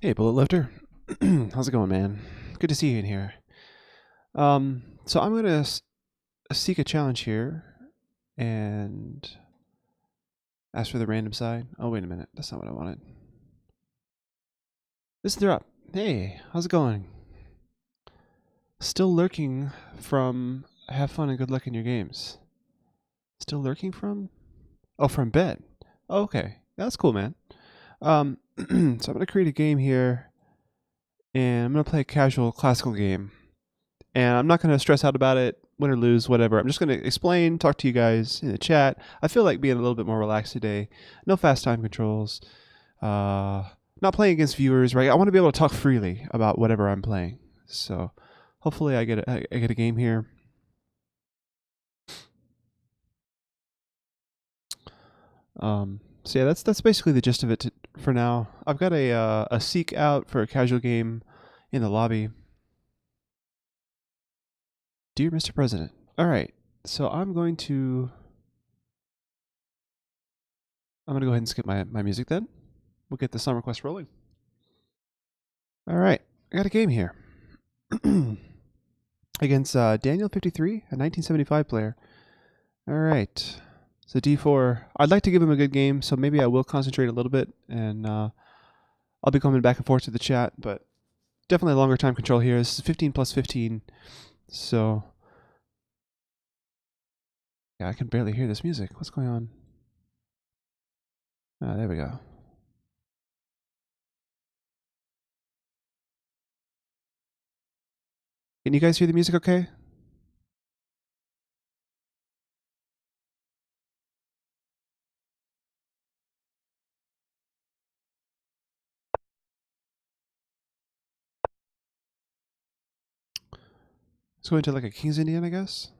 Hey, Bullet Lifter. How's it going, man? Good to see you in here. So I'm gonna seek a challenge here and ask for the random side. Oh, wait a minute. That's not what I wanted. This is Drop. Hey, how's it going? Still lurking from have fun and good luck in your games. Still lurking from? Oh, from bed. Oh, okay. That's cool, man. So I'm gonna create a game here and I'm gonna play a casual classical game. And I'm not going to stress out about it, win or lose, whatever. I'm just going to explain, talk to you guys in the chat. I feel like being a little bit more relaxed today. No fast time controls. Not playing against viewers, right? I want to be able to talk freely about whatever I'm playing. So hopefully I get a game here. So yeah, that's basically the gist of it for now. I've got a seek out for a casual game in the lobby. Dear Mr. President. All right. So I'm going to go ahead and skip my music then. We'll get the song request rolling. All right. I got a game here. Against Daniel53, a 1975 player. All right. So D4. I'd like to give him a good game, so maybe I will concentrate a little bit, and I'll be coming back and forth to the chat, but definitely a longer time control here. This is 15 plus 15, so yeah, I can barely hear this music. What's going on? Ah, there we go. Can you guys hear the music okay? Let's go into like a King's Indian, I guess.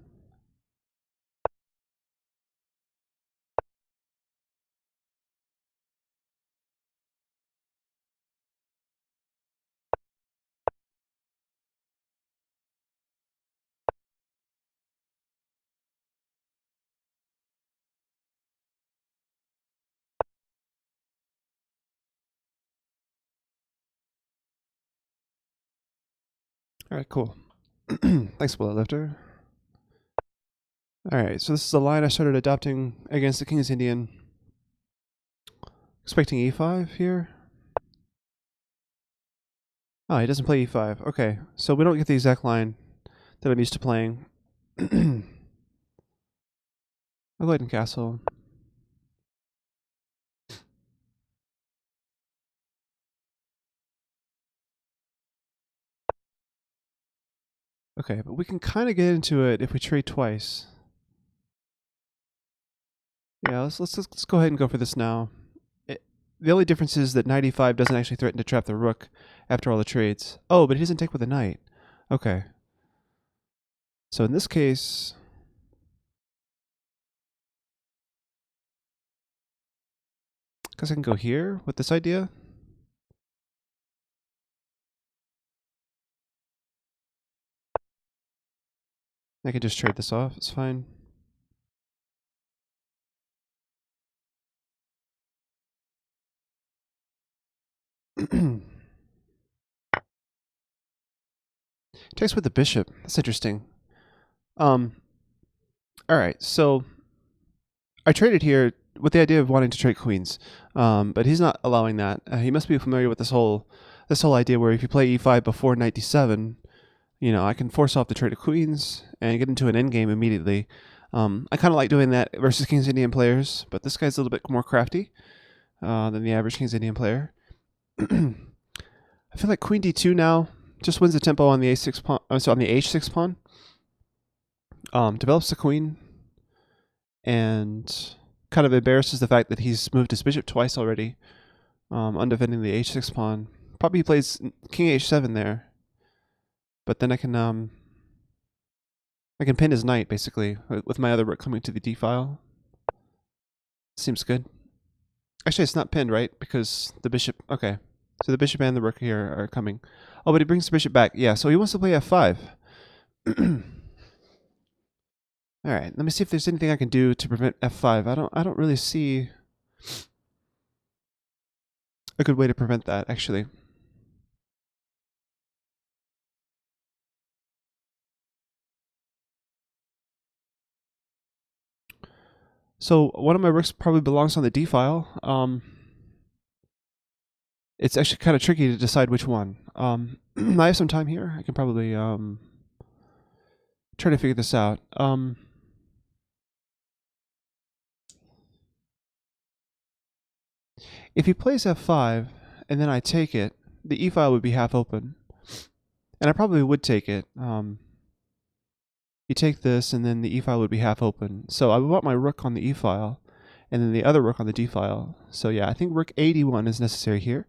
All right, cool. Thanks, Bullet Lifter. All right, so this is a line I started adopting against the King's Indian. Expecting e5 here. Oh, he doesn't play e5. Okay, so we don't get the exact line that I'm used to playing. I'll go ahead and castle. Okay, but we can kind of get into it if we trade twice. Yeah, let's go ahead and go for this now. The only difference is that knight e5 doesn't actually threaten to trap the rook after all the trades. Oh, but he doesn't take with the knight. Okay. So in this case, I guess I can go here with this idea. I can just trade this off. It's fine. Takes with the bishop. That's interesting. All right, so I traded here with the idea of wanting to trade queens, but he's not allowing that. He must be familiar with this whole idea where if you play e5 before knight d7, you know, I can force off the trade of queens and get into an endgame immediately. I kind of like doing that versus King's Indian players, but this guy's a little bit more crafty than the average King's Indian player. I feel like queen d2 now just wins the tempo on the a6 pawn. So on the h6 pawn. Develops the queen and kind of embarrasses the fact that he's moved his bishop twice already, undefending the h6 pawn. Probably plays king h7 there, but then I can pin his knight basically with my other rook coming to the d file. Seems good. Actually, it's not pinned, right? Because the bishop. Okay, so the bishop and the rook here are coming. Oh, but he brings the bishop back. Yeah, so he wants to play f5. All right, let me see if there's anything I can do to prevent f5. I don't really see a good way to prevent that, actually. So one of my rooks probably belongs on the d file. It's actually kind of tricky to decide which one. I have some time here. I can probably try to figure this out. If he plays f5 and then I take it, the e file would be half open. And I probably would take it. You take this and then the e file would be half open. So I would want my rook on the e file and then the other rook on the d file. So yeah, I think rook a1 is necessary here.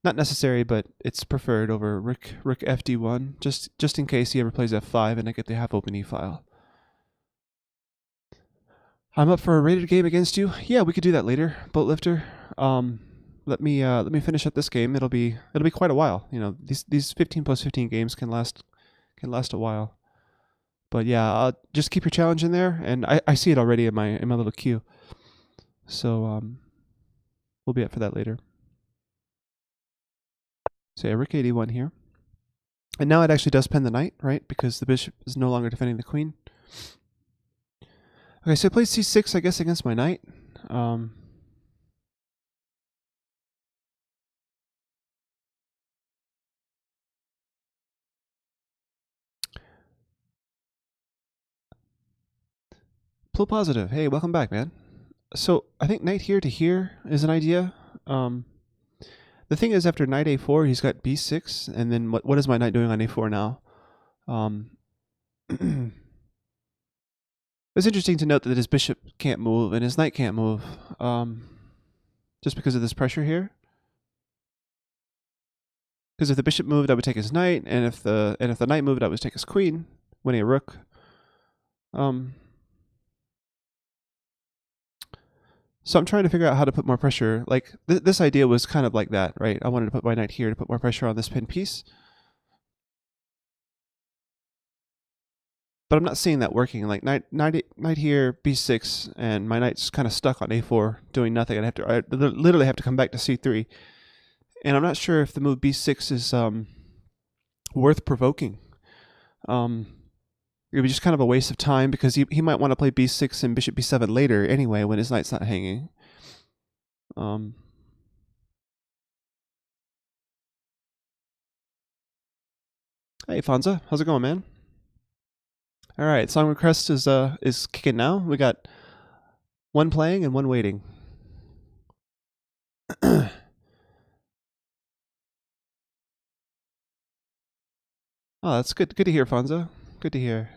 Not necessary, but it's preferred over rook fd1, just in case he ever plays f5 and I get the half open e file. I'm up for a rated game against you. Yeah, we could do that later, Boatlifter. Let me finish up this game. It'll be quite a while. You know, these 15 plus 15 games can last a while. But yeah, just keep your challenge in there, and I see it already in my little queue. So we'll be up for that later. So yeah, rook a1 here. And now it actually does pen the knight, right? Because the bishop is no longer defending the queen. Okay, so I played c6, I guess, against my knight. Plo positive. Hey, welcome back, man. So I think knight here to here is an idea. The thing is, after knight a4, he's got b6, and then what is my knight doing on a4 now? It's interesting to note that his bishop can't move and his knight can't move, just because of this pressure here. Because if the bishop moved, I would take his knight, and if the knight moved, I would take his queen, winning a rook. So I'm trying to figure out how to put more pressure. Like, this idea was kind of like that, right? I wanted to put my knight here to put more pressure on this pin piece. But I'm not seeing that working. Like, knight here, b6, and my knight's kind of stuck on a4, doing nothing. I literally have to come back to c3. And I'm not sure if the move b6 is worth provoking. It would be just kind of a waste of time, because he might want to play b6 and bishop b7 later anyway, when his knight's not hanging. Hey Fonza, how's it going, man? All right, song request is kicking now. We got one playing and one waiting. Oh, that's good. Good to hear, Fonza. Good to hear.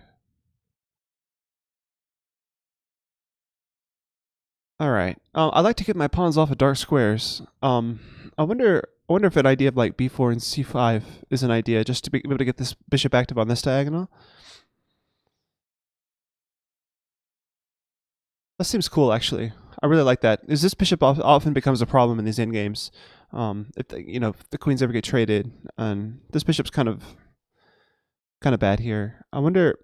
All right. I like to get my pawns off of dark squares. I wonder if an idea of like b4 and c5 is an idea, just to be able to get this bishop active on this diagonal. That seems cool, actually. I really like that. Is this bishop often becomes a problem in these endgames? If the queens ever get traded, and this bishop's kind of bad here. I wonder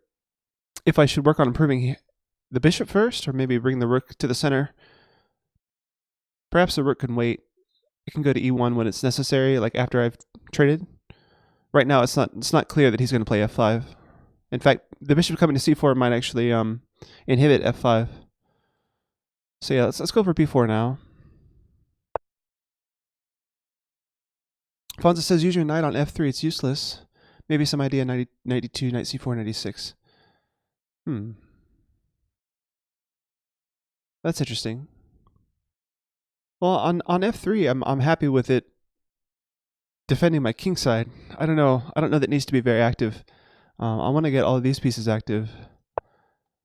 if I should work on improving the bishop first, or maybe bring the rook to the center. Perhaps the rook can wait. It can go to e1 when it's necessary, like after I've traded. Right now, it's not clear that he's going to play f5. In fact, the bishop coming to c4 might actually inhibit f5. So yeah, let's go for b4 now. Fonza says use your knight on f3. It's useless. Maybe some idea knight e2, knight c4, knight e6. That's interesting. Well, on f3, I'm happy with it defending my king side. I don't know that it needs to be very active. I want to get all of these pieces active.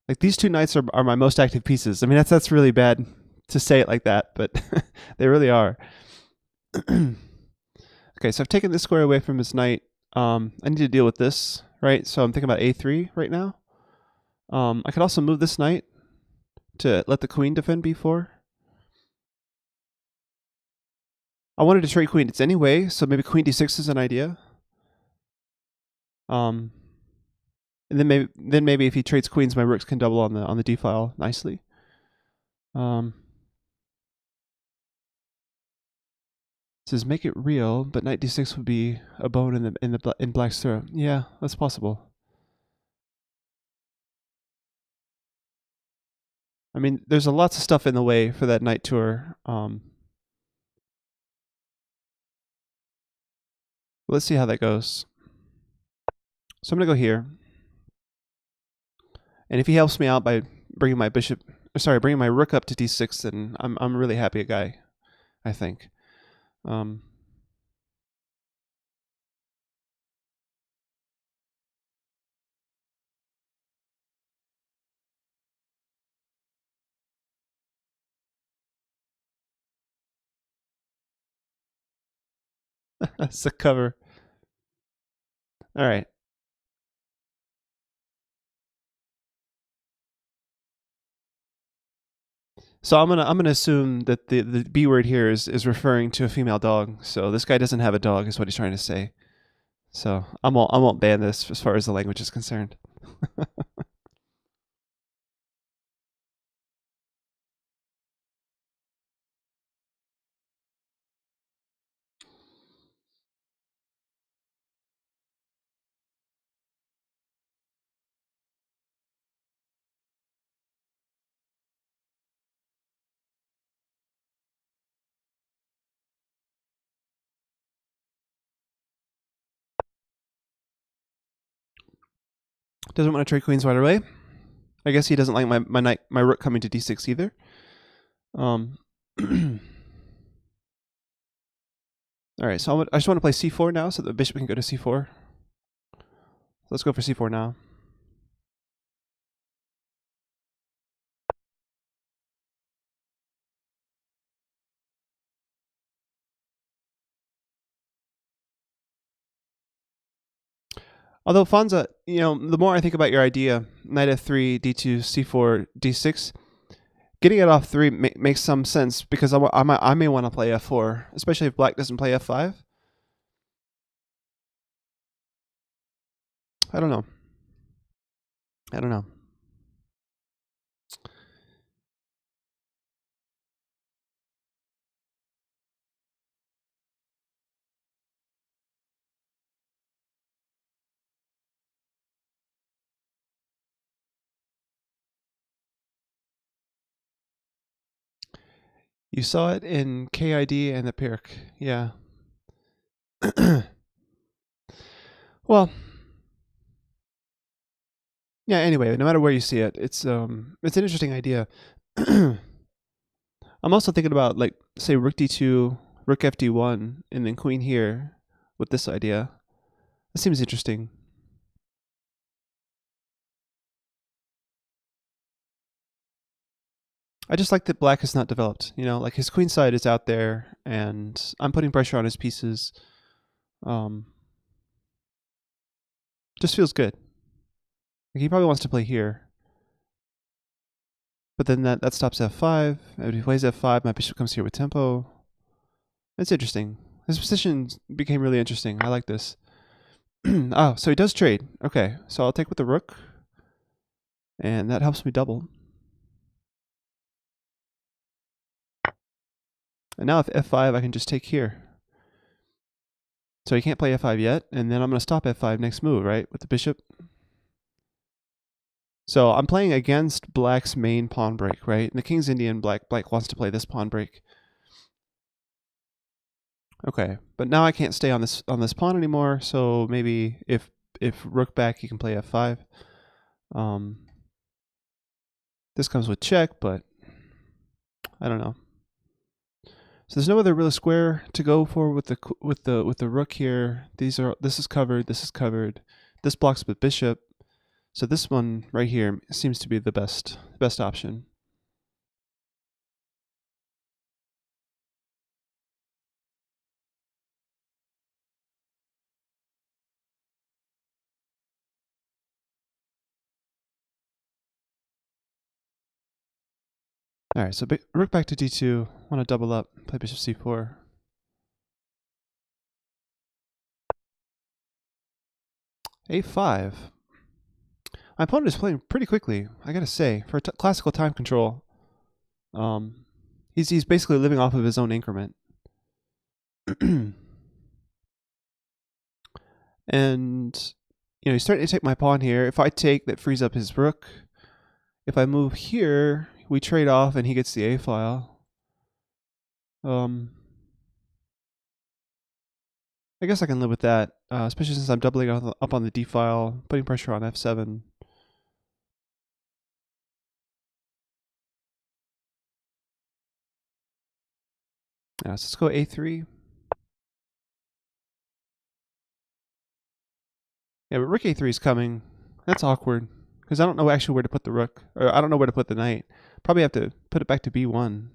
Like, these two knights are my most active pieces. I mean, that's really bad to say it like that, but they really are. Okay, so I've taken this square away from his knight. I need to deal with this, right? So I'm thinking about a3 right now. I could also move this knight to let the queen defend b4. I wanted to trade queen it's anyway, so maybe queen d6 is an idea. And then maybe if he trades queens, my rooks can double on the d file nicely. It says make it real, but knight d6 would be a bone in black's throat. Yeah, that's possible. I mean, there's lots of stuff in the way for that knight tour. Let's see how that goes. So I'm gonna go here, and if he helps me out by bringing my bringing my rook up to d6, then I'm a really happy guy, I think. That's the cover. All right. So I'm gonna assume that the B word here is referring to a female dog. So this guy doesn't have a dog, is what he's trying to say. So I won't ban this as far as the language is concerned. Doesn't want to trade queens right away. I guess he doesn't like my rook coming to d6 either. All right, so I just want to play c4 now so the bishop can go to c4. Let's go for c4 now. Although Fonza, the more I think about your idea, knight f3, d2, c4, d6, getting it off 3 makes some sense because I may want to play f4, especially if black doesn't play f5. I don't know. You saw it in KID and the Pyrrhic, yeah. Well, yeah. Anyway, no matter where you see it, it's an interesting idea. I'm also thinking about, like, say rook d2, rook fd1, and then queen here with this idea. That seems interesting. I just like that black is not developed. Like his queen side is out there, and I'm putting pressure on his pieces. Just feels good. Like he probably wants to play here. But then that stops f5. If he plays f5, my bishop comes here with tempo. It's interesting. His position became really interesting. I like this. Oh, so he does trade. Okay, so I'll take with the rook. And that helps me double. And now if f5, I can just take here. So he can't play f5 yet, and then I'm going to stop f5 next move, right, with the bishop. So I'm playing against black's main pawn break, right? And the king's Indian, black wants to play this pawn break. Okay, but now I can't stay on this pawn anymore, so maybe if rook back, he can play f5. This comes with check, but I don't know. So there's no other real square to go for with the rook here. This is covered. This is covered. This blocks with bishop. So this one right here seems to be the best option. All right, so rook back to d2. Want to double up, play bishop c4. a5. My opponent is playing pretty quickly, I gotta say, for classical time control. He's basically living off of his own increment. And he's starting to take my pawn here. If I take, that frees up his rook. If I move here, we trade off and he gets the A file. I guess I can live with that, especially since I'm doubling up on the D file, putting pressure on F7. Yeah, so let's go A3. Yeah, but rook A3 is coming. That's awkward, because I don't know actually where to put the rook, or I don't know where to put the knight. Probably have to put it back to B1.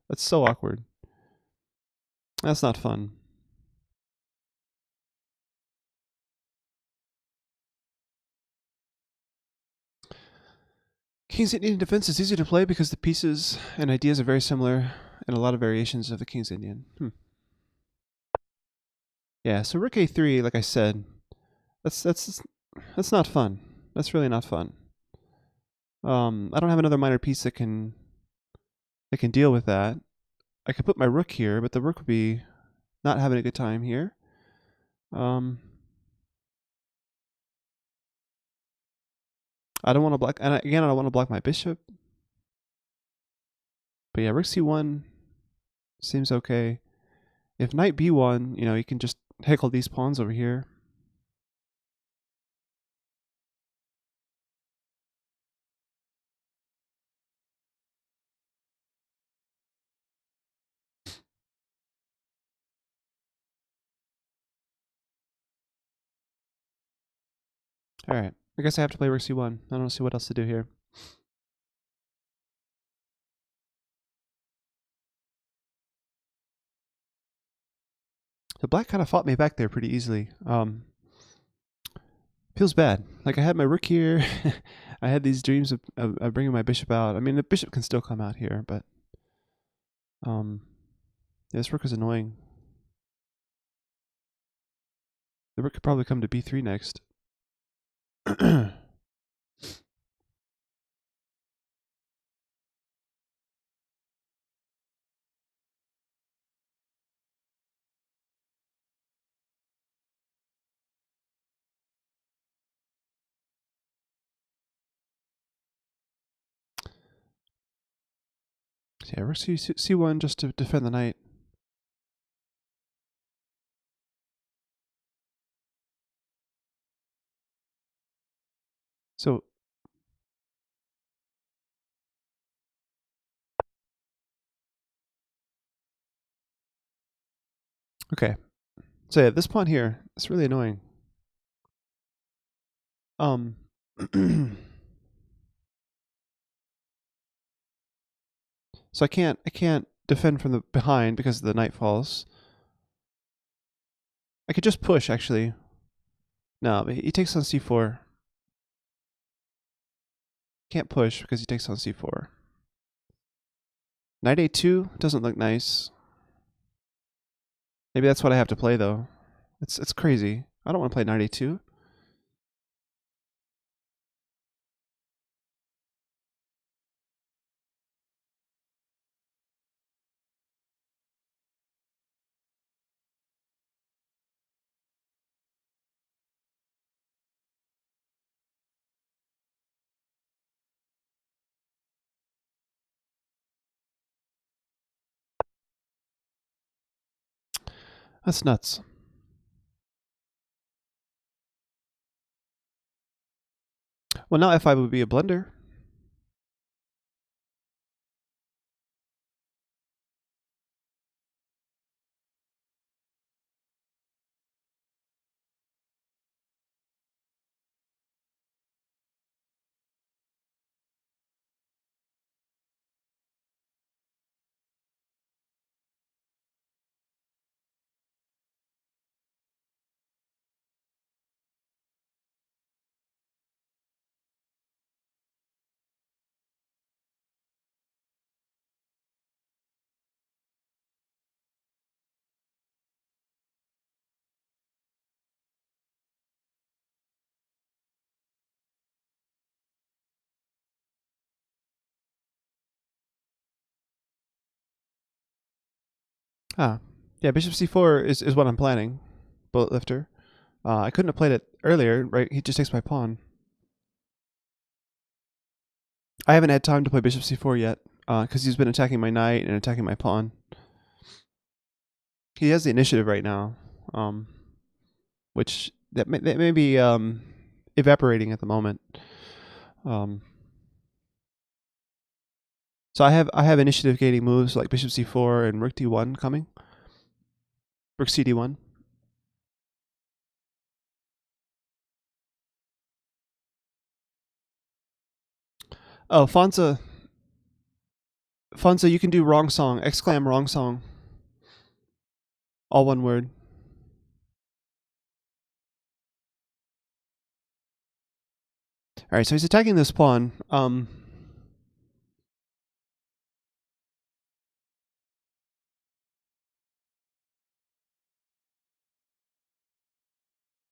That's so awkward. That's not fun. King's Indian defense is easy to play because the pieces and ideas are very similar and a lot of variations of the King's Indian. Yeah, so rook A3, like I said, that's not fun. That's really not fun. I don't have another minor piece that can deal with that. I could put my rook here, but the rook would be not having a good time here. I don't want to block, and again, I don't want to block my bishop. But yeah, rook C1 seems okay. If knight B1, you can just heckle these pawns over here. Alright, I guess I have to play rook C1. I don't see what else to do here. So black kind of fought me back there pretty easily. Feels bad. Like I had my rook here. I had these dreams of bringing my bishop out. I mean, the bishop can still come out here, but yeah, this rook is annoying. The rook could probably come to B3 next. Yeah, rook C1 just to defend the knight. So okay. So yeah, this pawn here, it's really annoying. So I can't defend from the behind because the knight falls. I could just push actually. No, but he takes on C4. Can't push because he takes on C4. Knight A2 doesn't look nice. Maybe that's what I have to play though. It's crazy. I don't want to play knight A2. That's nuts. Well, now F5 would be a blunder. Ah, yeah, bishop C4 is what I'm planning. Bullet lifter. I couldn't have played it earlier, right? He just takes my pawn. I haven't had time to play bishop c4 yet, because he's been attacking my knight and attacking my pawn. He has the initiative right now, which that may be evaporating at the moment. So I have initiative gating moves like bishop c4 and rook d1 coming. Rook cd1. Oh, Fonza, you can do wrong song. Exclam wrong song. All one word. All right, so he's attacking this pawn.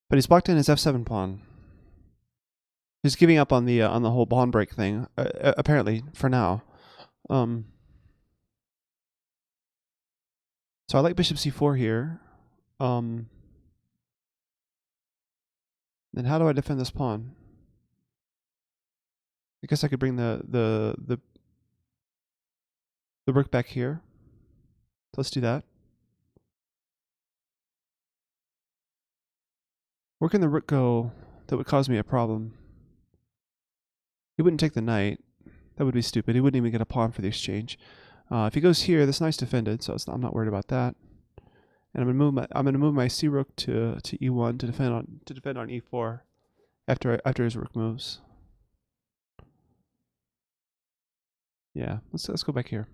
But he's blocked in his f7 pawn. He's giving up on the whole pawn break thing, apparently for now. So I like bishop c4 here. Then how do I defend this pawn? I guess I could bring the rook back here. So let's do that. Where can the rook go that would cause me a problem? He wouldn't take the knight. That would be stupid. He wouldn't even get a pawn for the exchange. If he goes here, this knight's defended, so I'm not worried about that. And I'm gonna move my c rook to e1 to defend on e4 after his rook moves. Yeah, let's go back here.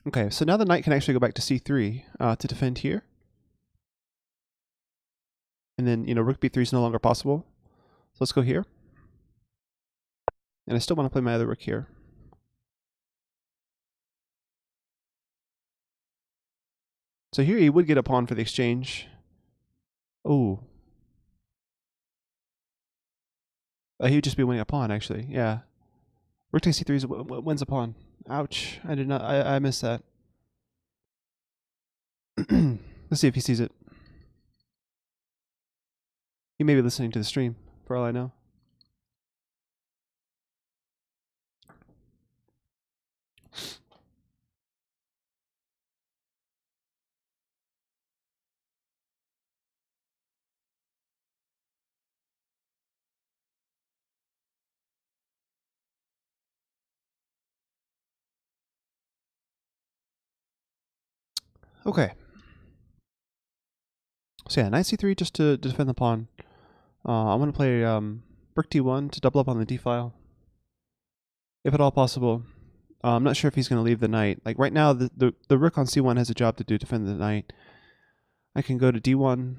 Okay, so now the knight can actually go back to c3 to defend here. And then, rook b3 is no longer possible. So let's go here. And I still want to play my other rook here. So here he would get a pawn for the exchange. Oh. He would just be winning a pawn, actually. Yeah. Rook takes c3 wins a pawn. Ouch. I missed that. Let's see if he sees it. He may be listening to the stream, for all I know. Okay. So yeah, knight c3 just to defend the pawn. I'm going to play rook d1 to double up on the d file, if at all possible. I'm not sure if he's going to leave the knight. Like right now, the rook on c1 has a job to do, defend the knight. I can go to d1,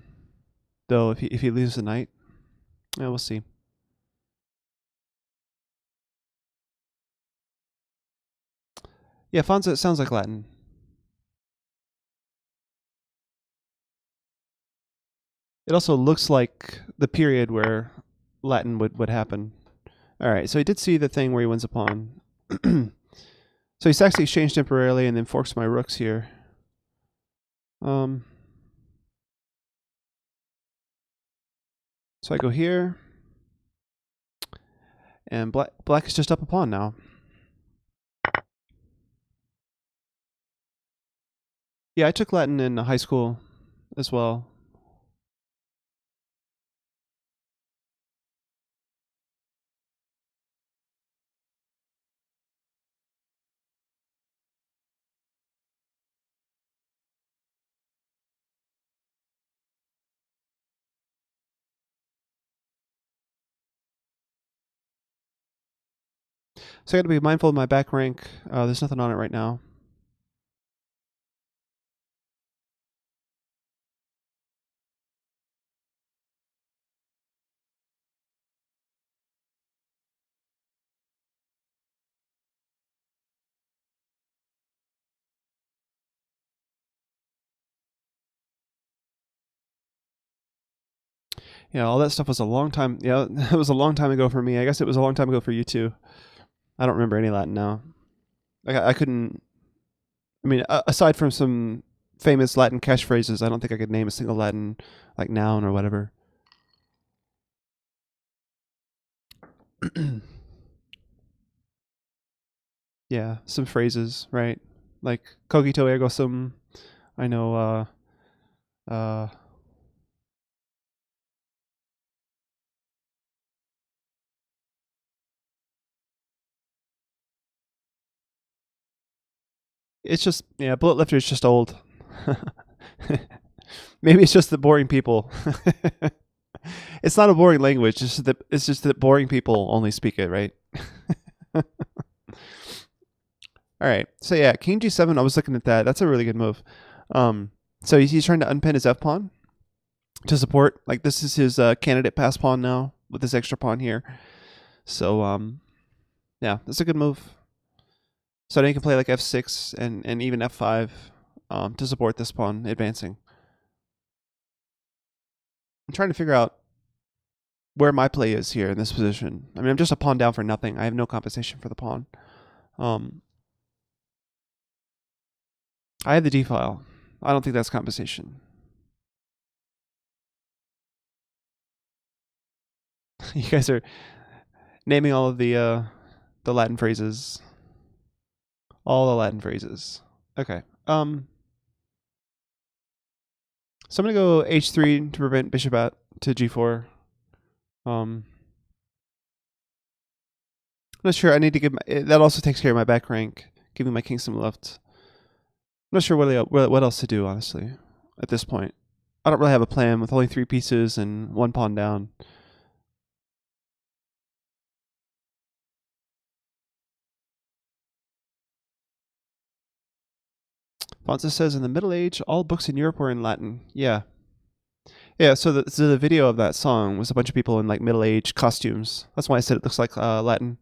though, if he leaves the knight. Yeah, we'll see. Yeah, Fonza, it sounds like Latin. It also looks like the period where Latin would happen. Alright, so he did see the thing where he wins a pawn. So he sacks the exchange temporarily and then forks my rooks here. So I go here. And black is just up a pawn now. Yeah, I took Latin in high school as well. So I got to be mindful of my back rank. There's nothing on it right now. Yeah, all that stuff was a long time. Yeah, it was a long time ago for me. I guess it was a long time ago for you too. I don't remember any Latin now. I couldn't I mean, aside from some famous Latin catchphrases, I don't think I could name a single Latin like noun or whatever. Yeah, some phrases, right? Like cogito ergo sum. I know. Uh. It's just Bullet Lifter is just old. Maybe it's just the boring people. It's not a boring language. It's just that boring people only speak it, right? All right. So yeah, King G7. I was looking at that. That's a really good move. So he's trying to unpin his F pawn to support. Like this is his candidate pass pawn now with this extra pawn here. So yeah, that's a good move. So now you can play like F6 and even F5 to support this pawn advancing. I'm trying to figure out where my play is here in this position. I mean, I'm just a pawn down for nothing. I have no compensation for the pawn. I have the D file. I don't think that's compensation. You guys are naming all of the Latin phrases. All the Latin phrases. Okay. So I'm gonna go H3 to prevent bishop out to G4. I'm not sure. I need to give that also takes care of my back rank, giving my king some left. I'm not sure what else to do, honestly, at this point. I don't really have a plan with only 3 pieces and 1 pawn down. Fonza says, in the Middle Age, all books in Europe were in Latin. Yeah. Yeah, so the video of that song was a bunch of people in like Middle Age costumes. That's why I said it looks like Latin.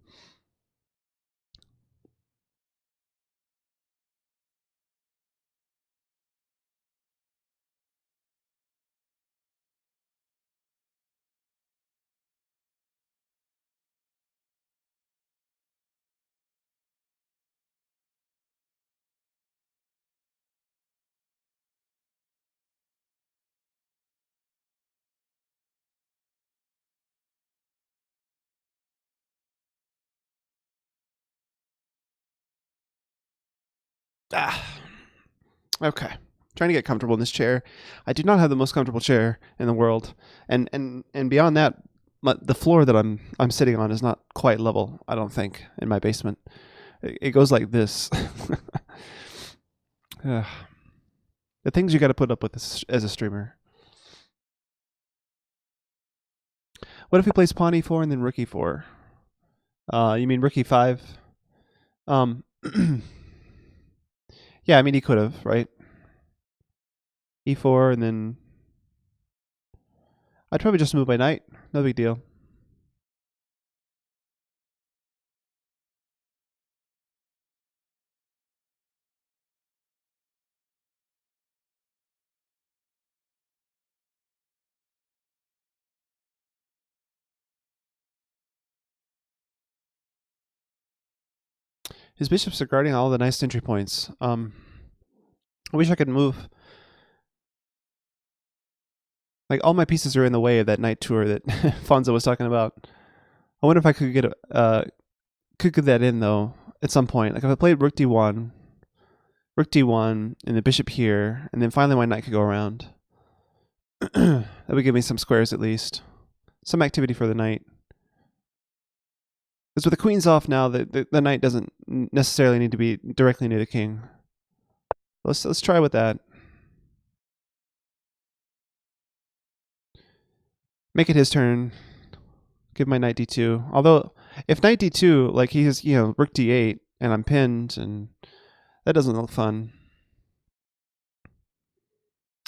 Okay. Trying to get comfortable in this chair. I do not have the most comfortable chair in the world, and beyond that, the floor that I'm sitting on is not quite level. I don't think in my basement. It goes like this. The things you got to put up with as a streamer. What if he plays pawn e4 and then rook e4? You mean rook e5? Yeah, I mean he could have, right? E4 and then I'd probably just move my knight. No big deal. His bishops are guarding all the nice entry points. I wish I could move. Like all my pieces are in the way of that knight tour that Fonzo was talking about. I wonder if I could get that in though at some point. Like if I played rook d1, and the bishop here, and then finally my knight could go around. That would give me some squares at least, some activity for the knight. Because with the queen's off now, the knight doesn't necessarily need to be directly near the king. Let's try with that. Make it his turn. Give my knight d2. Although, if knight d2, like he has, rook d8, and I'm pinned, and that doesn't look fun.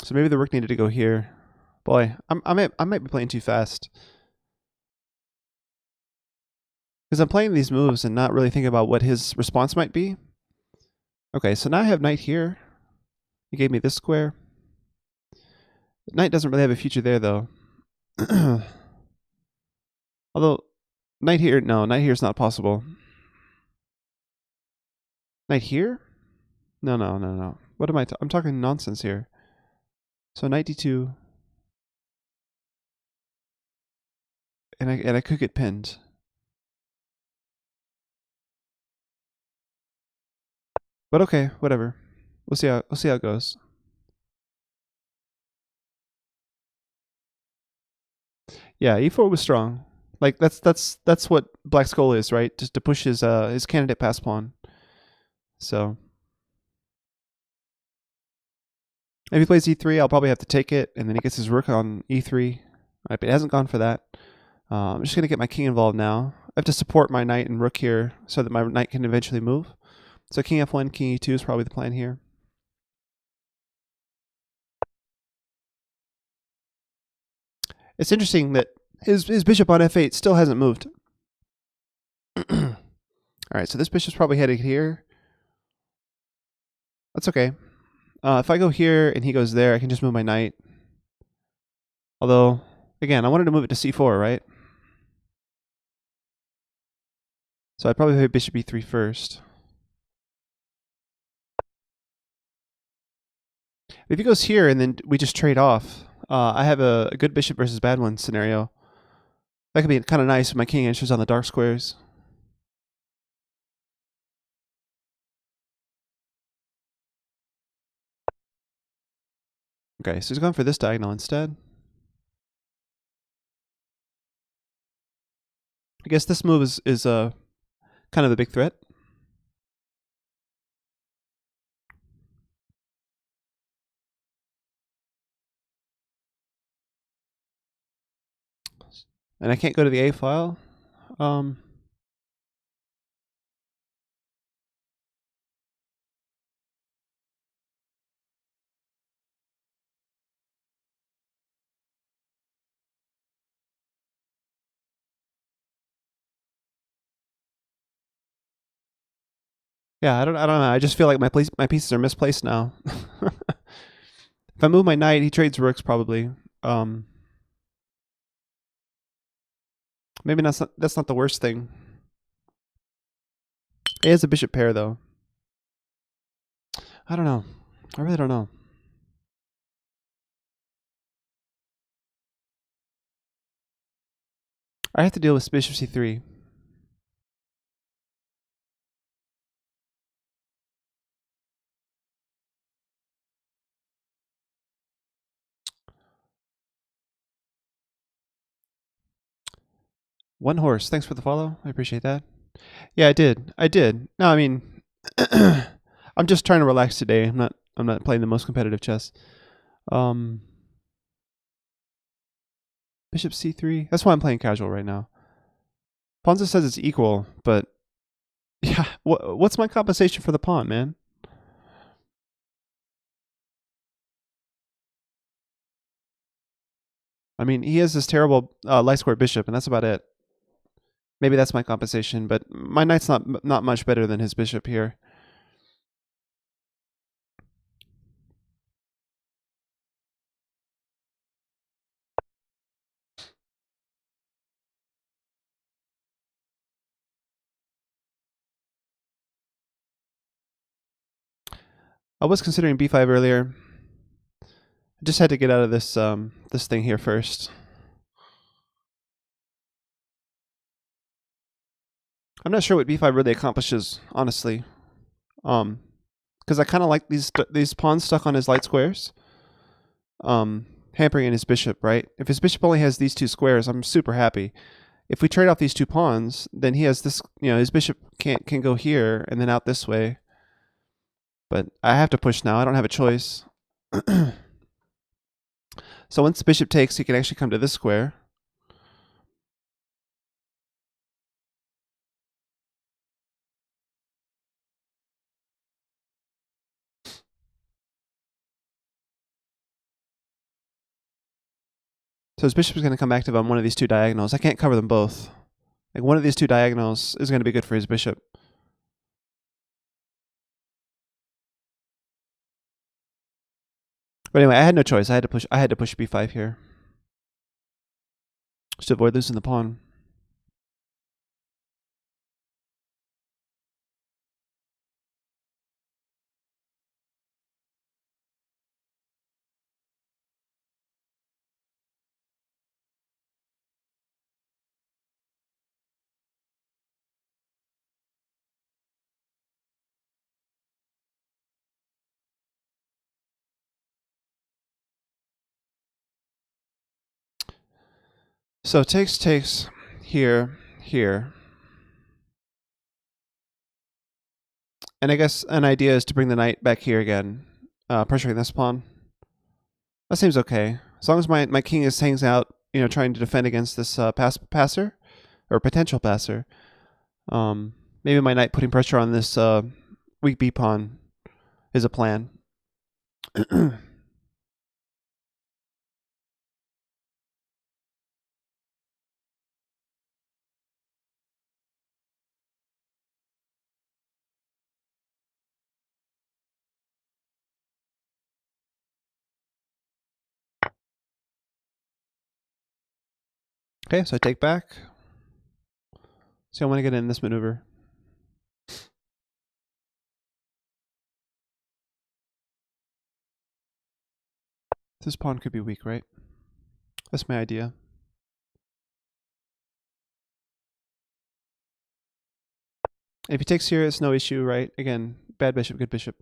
So maybe the rook needed to go here. Boy, I might be playing too fast. Because I'm playing these moves and not really thinking about what his response might be. Okay, so now I have knight here. He gave me this square. Knight doesn't really have a future there, though. Although, knight here is not possible. Knight here? No, no, no, no. What am I? I'm talking nonsense here. So knight d2, and I could get pinned. But okay, whatever. We'll see how it goes. Yeah, e4 was strong. Like that's what Black's goal is, right? Just to push his candidate pass pawn. So if he plays e3, I'll probably have to take it, and then he gets his rook on e3. Right, but he hasn't gone for that. I'm just gonna get my king involved now. I have to support my knight and rook here so that my knight can eventually move. So king f1, king e2 is probably the plan here. It's interesting that his bishop on f8 still hasn't moved. All right, so this bishop's probably headed here. That's okay. If I go here and he goes there, I can just move my knight. Although, again, I wanted to move it to c4, right? So I'd probably play bishop e3 first. If he goes here and then we just trade off, I have a good bishop versus bad one scenario. That could be kind of nice if my king enters on the dark squares. Okay, so he's going for this diagonal instead. I guess this move is kind of a big threat. And I can't go to the A file. Yeah, I don't know. I just feel like my pieces are misplaced now. If I move my knight, he trades rooks probably. Maybe that's not the worst thing. He has a bishop pair though. I don't know. I really don't know. I have to deal with bishop c3. One horse. Thanks for the follow. I appreciate that. Yeah, I did. I did. No, I mean, I'm just trying to relax today. I'm not playing the most competitive chess. Bishop c3. That's why I'm playing casual right now. Ponza says it's equal, but yeah, what's my compensation for the pawn, man? I mean, he has this terrible light square bishop, and that's about it. Maybe that's my compensation, but my knight's not much better than his bishop here. I was considering b5 earlier. I just had to get out of this this thing here first. I'm not sure what b5 really accomplishes, honestly. Because I kind of like these pawns stuck on his light squares. Hampering his bishop, right? If his bishop only has these two squares, I'm super happy. If we trade off these two pawns, then he has this, his bishop can go here and then out this way. But I have to push now. I don't have a choice. So once the bishop takes, he can actually come to this square. So his bishop is going to come active on one of these two diagonals. I can't cover them both. Like one of these two diagonals is going to be good for his bishop. But anyway, I had no choice. I had to push b5 here. Just to avoid losing the pawn. So takes here, here. And I guess an idea is to bring the knight back here again, pressuring this pawn. That seems okay. As long as my king hangs out, trying to defend against this passer, or potential passer. Maybe my knight putting pressure on this weak b pawn is a plan. Okay, so I take back. So I want to get in this maneuver. This pawn could be weak, right? That's my idea. If he takes here, it's no issue, right? Again, bad bishop, good bishop.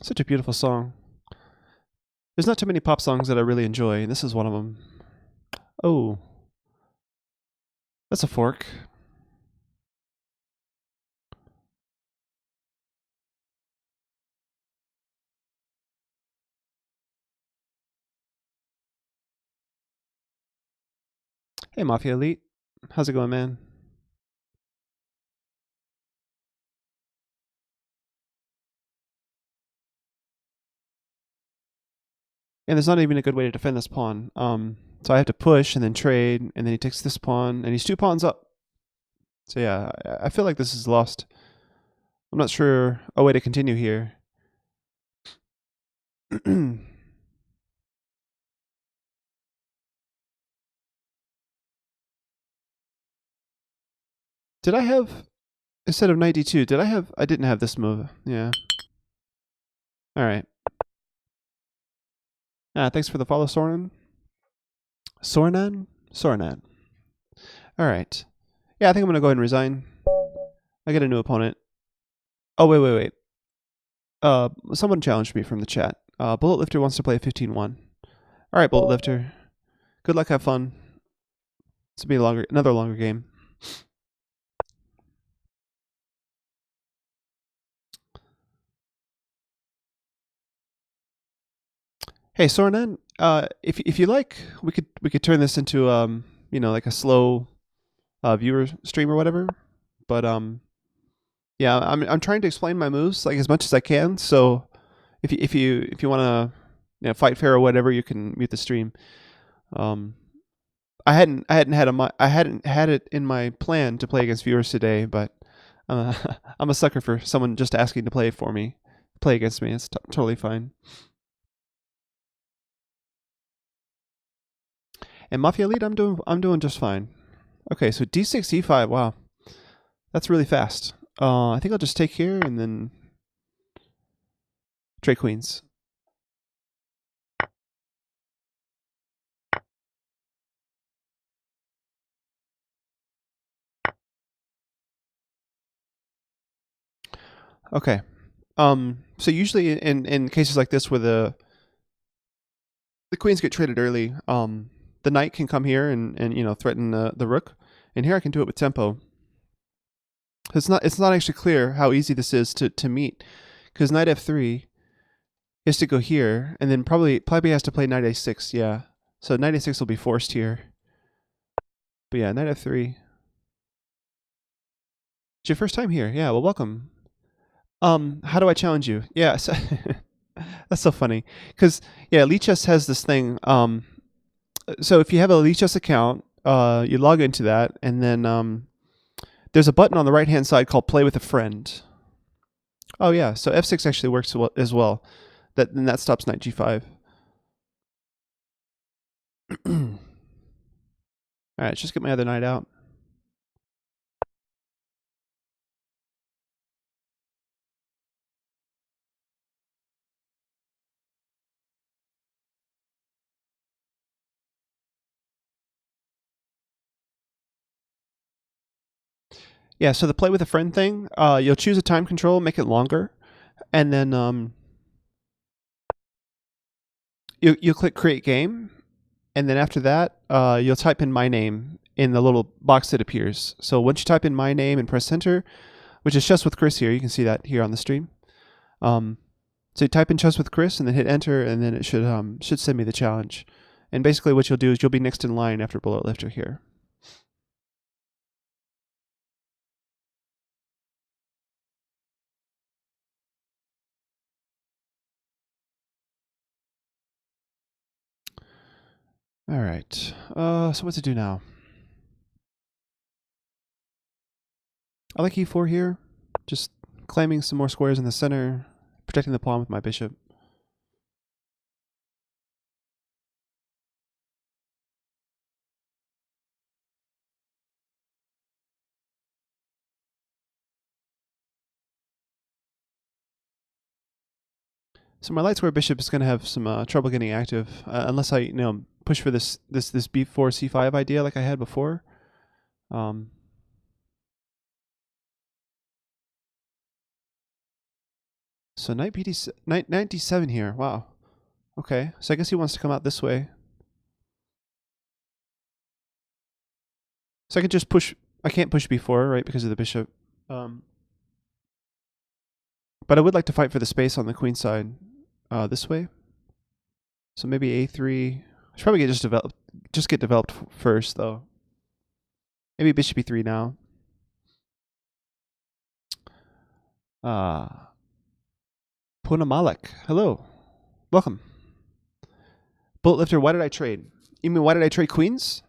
Such a beautiful song. There's not too many pop songs that I really enjoy, and this is one of them. Oh. That's a fork. Hey, Mafia Elite. How's it going, man? And there's not even a good way to defend this pawn. So I have to push and then trade, and then he takes this pawn, and he's 2 pawns up. So yeah, I feel like this is lost. I'm not sure a way to continue here. Did I have, instead of knight d2, I didn't have this move. Yeah. Alright. Thanks for the follow, Sornan. Sornan. Alright. Yeah, I think I'm going to go ahead and resign. I get a new opponent. Oh, wait. Someone challenged me from the chat. Bullet Lifter wants to play a 15-1. Alright, Bullet Lifter. Good luck, have fun. This will be another longer game. Hey, Sornan, if you like, we could turn this into like a slow viewer stream or whatever. But yeah, I'm trying to explain my moves like as much as I can. So if you want to fight fair or whatever, you can mute the stream. I hadn't had it in my plan to play against viewers today, but I'm a sucker for someone just asking to play against me. It's totally fine. And Mafia Elite, I'm doing just fine. Okay, so d6, e5. Wow, that's really fast. I think I'll just take here and then trade queens. Okay. So usually in cases like this where the queens get traded early, the knight can come here and threaten the rook, and here I can do it with tempo. It's not actually clear how easy this is to meet, because knight f3 is to go here, and then probably has to play knight a6. Yeah, so knight a6 will be forced here. But yeah, knight f3. It's your first time here. Yeah, well, welcome. How do I challenge you? Yeah, so that's so funny, because yeah, Lichess has this thing. So if you have a Lichess account, you log into that, and then there's a button on the right hand side called Play with a Friend. Oh yeah, so f6 actually works as well. That stops knight g5. All right, let's just get my other knight out. Yeah, so the play with a friend thing, you'll choose a time control, make it longer, and then you'll click create game, and then after that, you'll type in my name in the little box that appears. So once you type in my name and press enter, which is Chess with Chris here, you can see that here on the stream. So you type in Chess with Chris and then hit enter, and then it should send me the challenge. And basically what you'll do is you'll be next in line after Bullet Lifter here. All right, so what to do now? I like e4 here, just claiming some more squares in the center, protecting the pawn with my bishop. So my light square bishop is going to have some trouble getting active unless I, push for this b4 c5 idea like I had before. So knight d7 here. Wow. Okay, so I guess he wants to come out this way. So I can just push. I can't push b4, right, because of the bishop. But I would like to fight for the space on the queen side this way. So maybe a3. I should probably get developed first, though. Maybe bishop e3 now. Puna Malik. Hello. Welcome. Bullet Lifter, why did I trade? You mean why did I trade queens?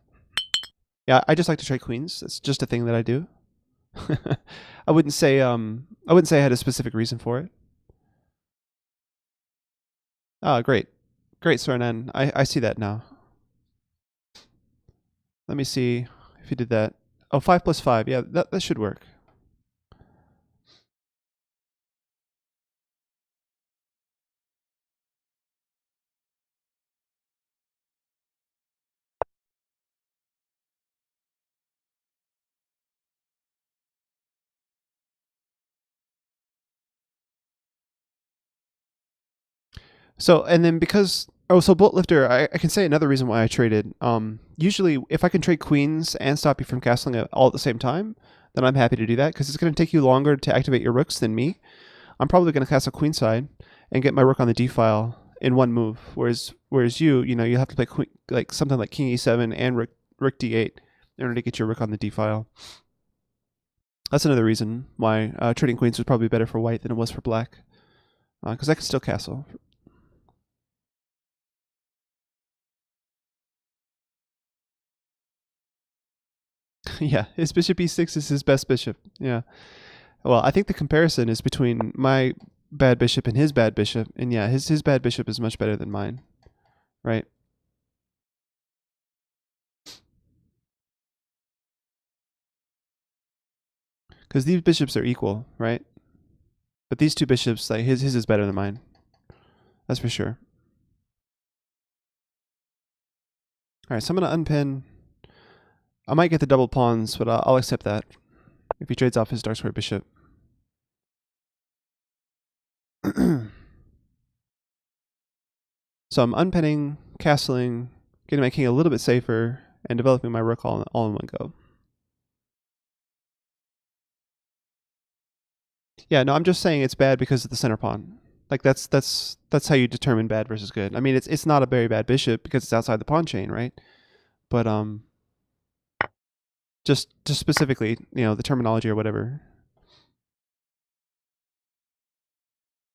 Yeah, I just like to trade queens. It's just a thing that I do. I wouldn't say I had a specific reason for it. Ah, great. Great, Sornan. I see that now. Let me see if you did that. Oh, 5 plus 5. Yeah, that should work. So, and then because, so Bolt Lifter, I can say another reason why I traded. Usually, if I can trade queens and stop you from castling it all at the same time, then I'm happy to do that because it's going to take you longer to activate your rooks than me. I'm probably going to castle queenside and get my rook on the d file in one move, whereas you have to play queen, like something like king e7 and rook d8 in order to get your rook on the d file. That's another reason why trading queens was probably better for white than it was for black, because I can still castle. Yeah, his bishop e6 is his best bishop. Yeah. Well, I think the comparison is between my bad bishop and his bad bishop, and yeah, his bad bishop is much better than mine, right? Because these bishops are equal, right? But these two bishops, like his is better than mine. That's for sure. All right, so I'm gonna unpin. I might get the double pawns, but I'll accept that if he trades off his dark square bishop. So I'm unpinning, castling, getting my king a little bit safer, and developing my rook all in one go. Yeah, no, I'm just saying it's bad because of the center pawn. Like that's how you determine bad versus good. I mean, it's not a very bad bishop because it's outside the pawn chain, right? But just specifically, the terminology or whatever.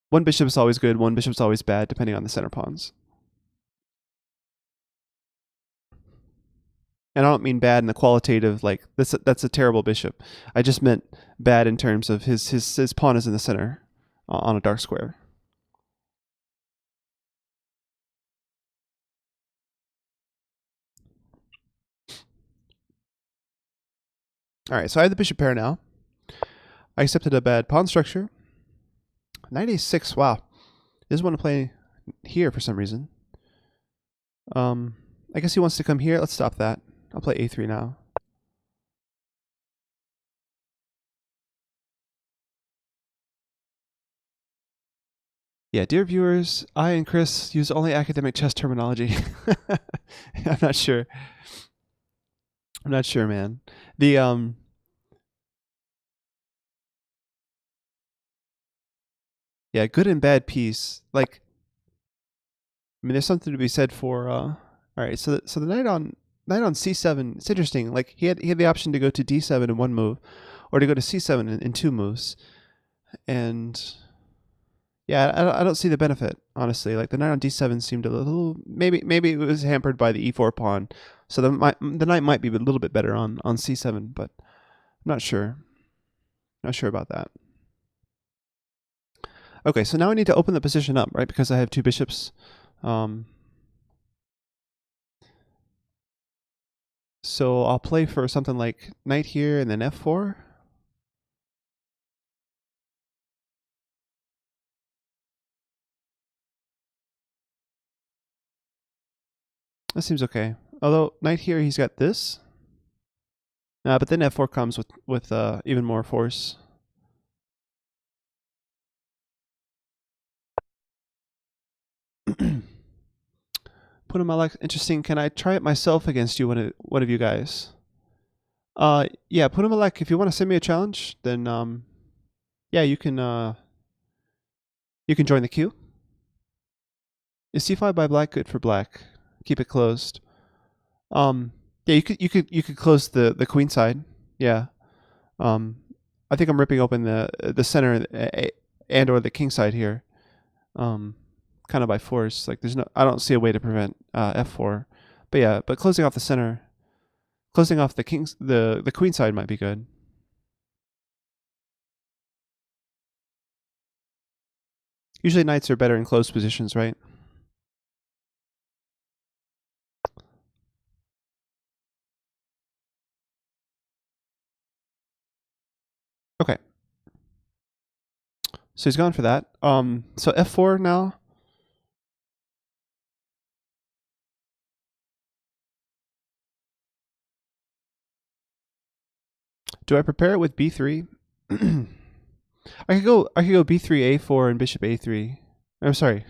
One bishop is always good, one bishop's always bad, depending on the center pawns. And I don't mean bad in the qualitative, like that's a terrible bishop. I just meant bad in terms of his pawn is in the center on a dark square. All right, so I have the bishop pair now. I accepted a bad pawn structure. Knight a6, wow. He doesn't want to play here for some reason. I guess he wants to come here. Let's stop that. I'll play a3 now. Yeah, dear viewers, I and Chris use only academic chess terminology. I'm not sure. I'm not sure, man. The yeah, good and bad piece. Like, I mean, there's something to be said for. All right, so the knight on c7. It's interesting. Like he had the option to go to d7 in one move, or to go to c7 in two moves, and yeah, I don't see the benefit, honestly. Like the knight on d7 seemed a little, maybe it was hampered by the e4 pawn, so the knight might be a little bit better on c7, but I'm not sure. Not sure about that. Okay, so now I need to open the position up, right? Because I have two bishops. So I'll play for something like knight here and then f4. That seems okay. Although knight here, he's got this. But then f4 comes with even more force. Punamalek, interesting. Can I try it myself against you, one of you guys? Yeah, Punamalek, if you want to send me a challenge, then yeah, you can join the queue. Is c5 by black good for black? Keep it closed. Yeah, you could close the queen side. Yeah. I think I'm ripping open the center and or the king side here. Kind of by force. Like I don't see a way to prevent f4. But yeah, but closing off the center, closing off the queen side might be good. Usually knights are better in closed positions, right? Okay. So he's gone for that. So f4 now. Do I prepare it with b3? I could go b3 a4 and bishop a3. I'm sorry,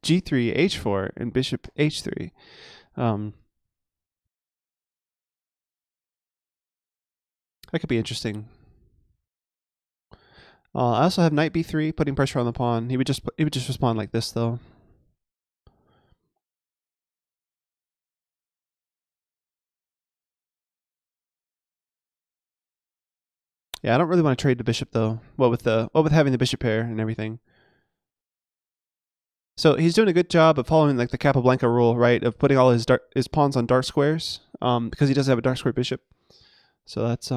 g3 h4 and bishop h3. That could be interesting. I also have knight b3, putting pressure on the pawn. He would just respond like this though. Yeah, I don't really want to trade the bishop though. What with having the bishop pair and everything. So he's doing a good job of following like the Capablanca rule, right? Of putting all his pawns on dark squares, because he does have a dark square bishop. So that's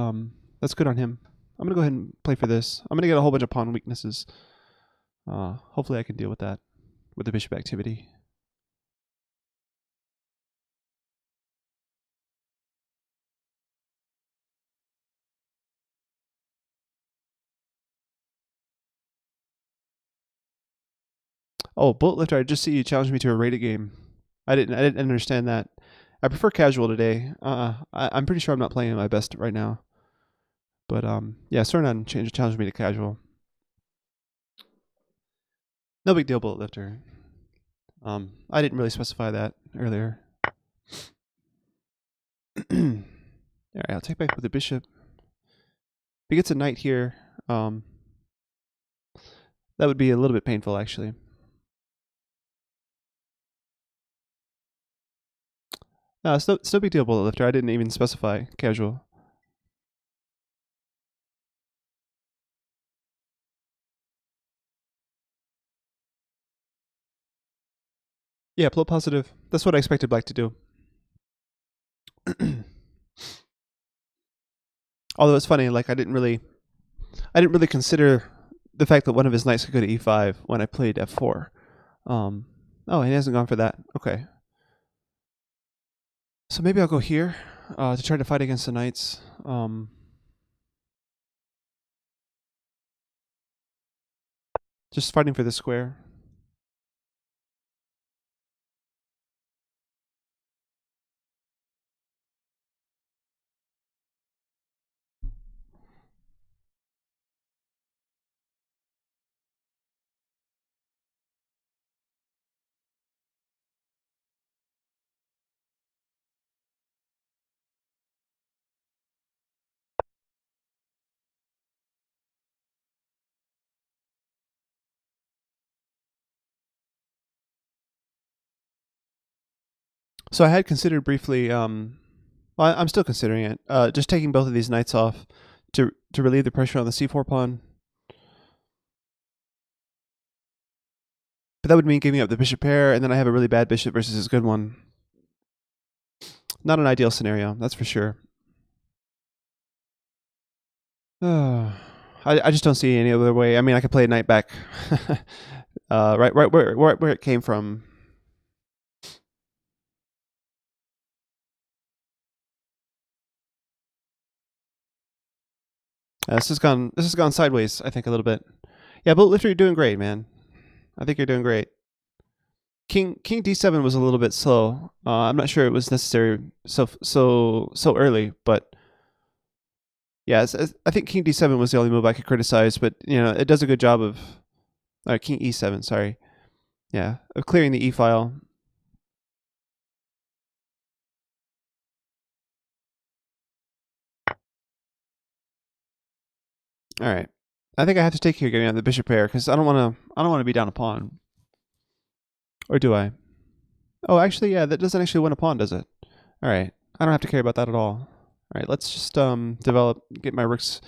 good on him. I'm gonna go ahead and play for this. I'm gonna get a whole bunch of pawn weaknesses. Hopefully I can deal with that with the bishop activity. Oh, Bullet Lifter! I just see you challenged me to a rated game. I didn't understand that. I prefer casual today. I'm pretty sure I'm not playing at my best right now. But yeah, Cernan challenged me to casual. No big deal, Bullet Lifter. I didn't really specify that earlier. Alright, I'll take back with the bishop. If he gets a knight here, that would be a little bit painful, actually. No, it's no big deal, Bullet Lifter. I didn't even specify casual. Yeah, float positive. That's what I expected Black to do. Although it's funny, like I didn't really consider the fact that one of his knights could go to e5 when I played f4. Oh, he hasn't gone for that. Okay. So maybe I'll go here to try to fight against the knights. Just fighting for the square. So I had considered briefly. Well, I'm still considering it. Just taking both of these knights off to relieve the pressure on the c4 pawn. But that would mean giving up the bishop pair, and then I have a really bad bishop versus his good one. Not an ideal scenario, that's for sure. I just don't see any other way. I mean, I could play a knight back, right where it came from. This has gone sideways, I think, a little bit. Yeah, but Lifter, you're doing great, man. I think you're doing great. King d7 was a little bit slow. I'm not sure it was necessary so early, but yeah, I think King d7 was the only move I could criticize. But it does a good job of King e7. Sorry, yeah, of clearing the e file. All right, I think I have to take here, getting on the bishop pair, because I don't want to be down a pawn. Or do I? Oh, actually, yeah, that doesn't actually win a pawn, does it? All right, I don't have to care about that at all. All right, let's just get my rooks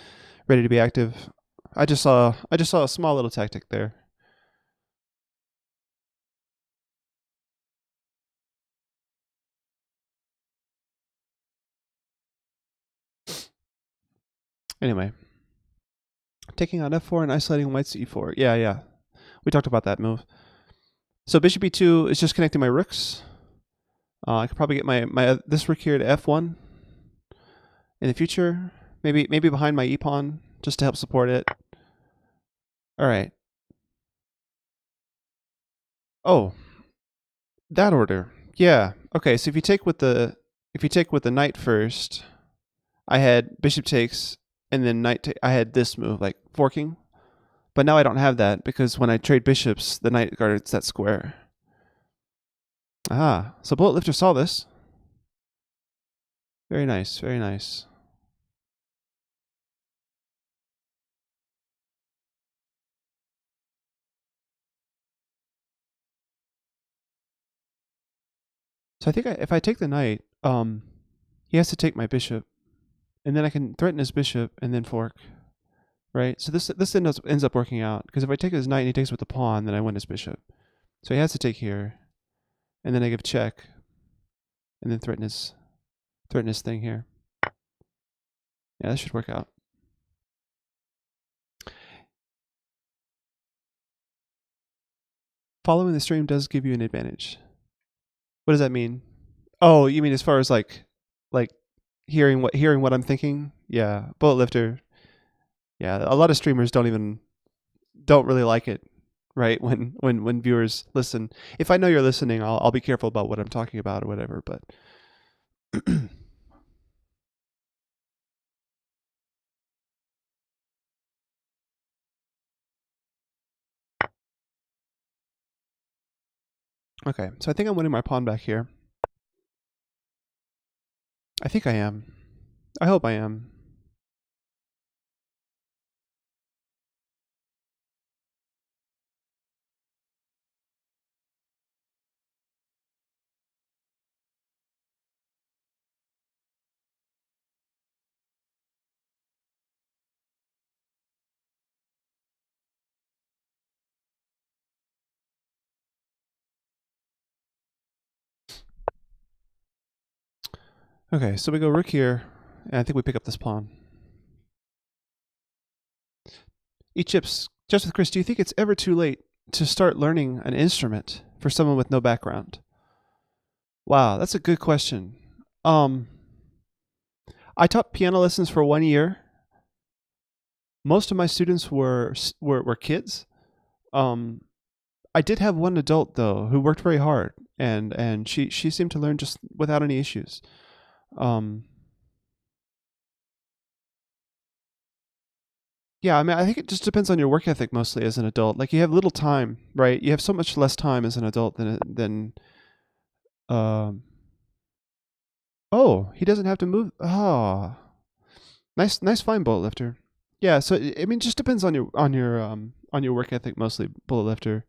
ready to be active. I just saw a small little tactic there. Anyway, taking on f4 and isolating white's e4. Yeah. We talked about that move. So bishop e2 is just connecting my rooks. I could probably get my this rook here to f1 in the future. Maybe behind my e pawn just to help support it. All right. Oh, that order. Yeah. Okay. So if you take with the knight first, I had bishop takes, and then I had this move, like forking. But now I don't have that, because when I trade bishops, the knight guards that square. Ah, so Bullet Lifter saw this. Very nice, very nice. So I think if I take the knight, he has to take my bishop, and then I can threaten his bishop and then fork, right? So this ends up working out, because if I take his knight and he takes with the pawn, then I win his bishop. So he has to take here, and then I give check, and then threaten his thing here. Yeah, that should work out. Following the stream does give you an advantage. What does that mean? Oh, you mean as far as like hearing what I'm thinking? Yeah, Bullet Lifter. Yeah, a lot of streamers don't really like it, right? When viewers listen. If I know you're listening, I'll be careful about what I'm talking about or whatever, but okay, so I think I'm winning my pawn back here. I think I am. I hope I am. Okay, so we go rook here, and I think we pick up this pawn. E-chips. Just with Chris, do you think it's ever too late to start learning an instrument for someone with no background? Wow, that's a good question. I taught piano lessons for 1 year. Most of my students were kids. I did have one adult though who worked very hard, and she seemed to learn just without any issues. Yeah, I mean, I think it just depends on your work ethic mostly as an adult. Like, you have little time, right? You have so much less time as an adult than um. Oh, he doesn't have to move. Oh, nice fine, Bullet Lifter. Yeah, so I mean, it just depends on your work ethic mostly, Bullet Lifter.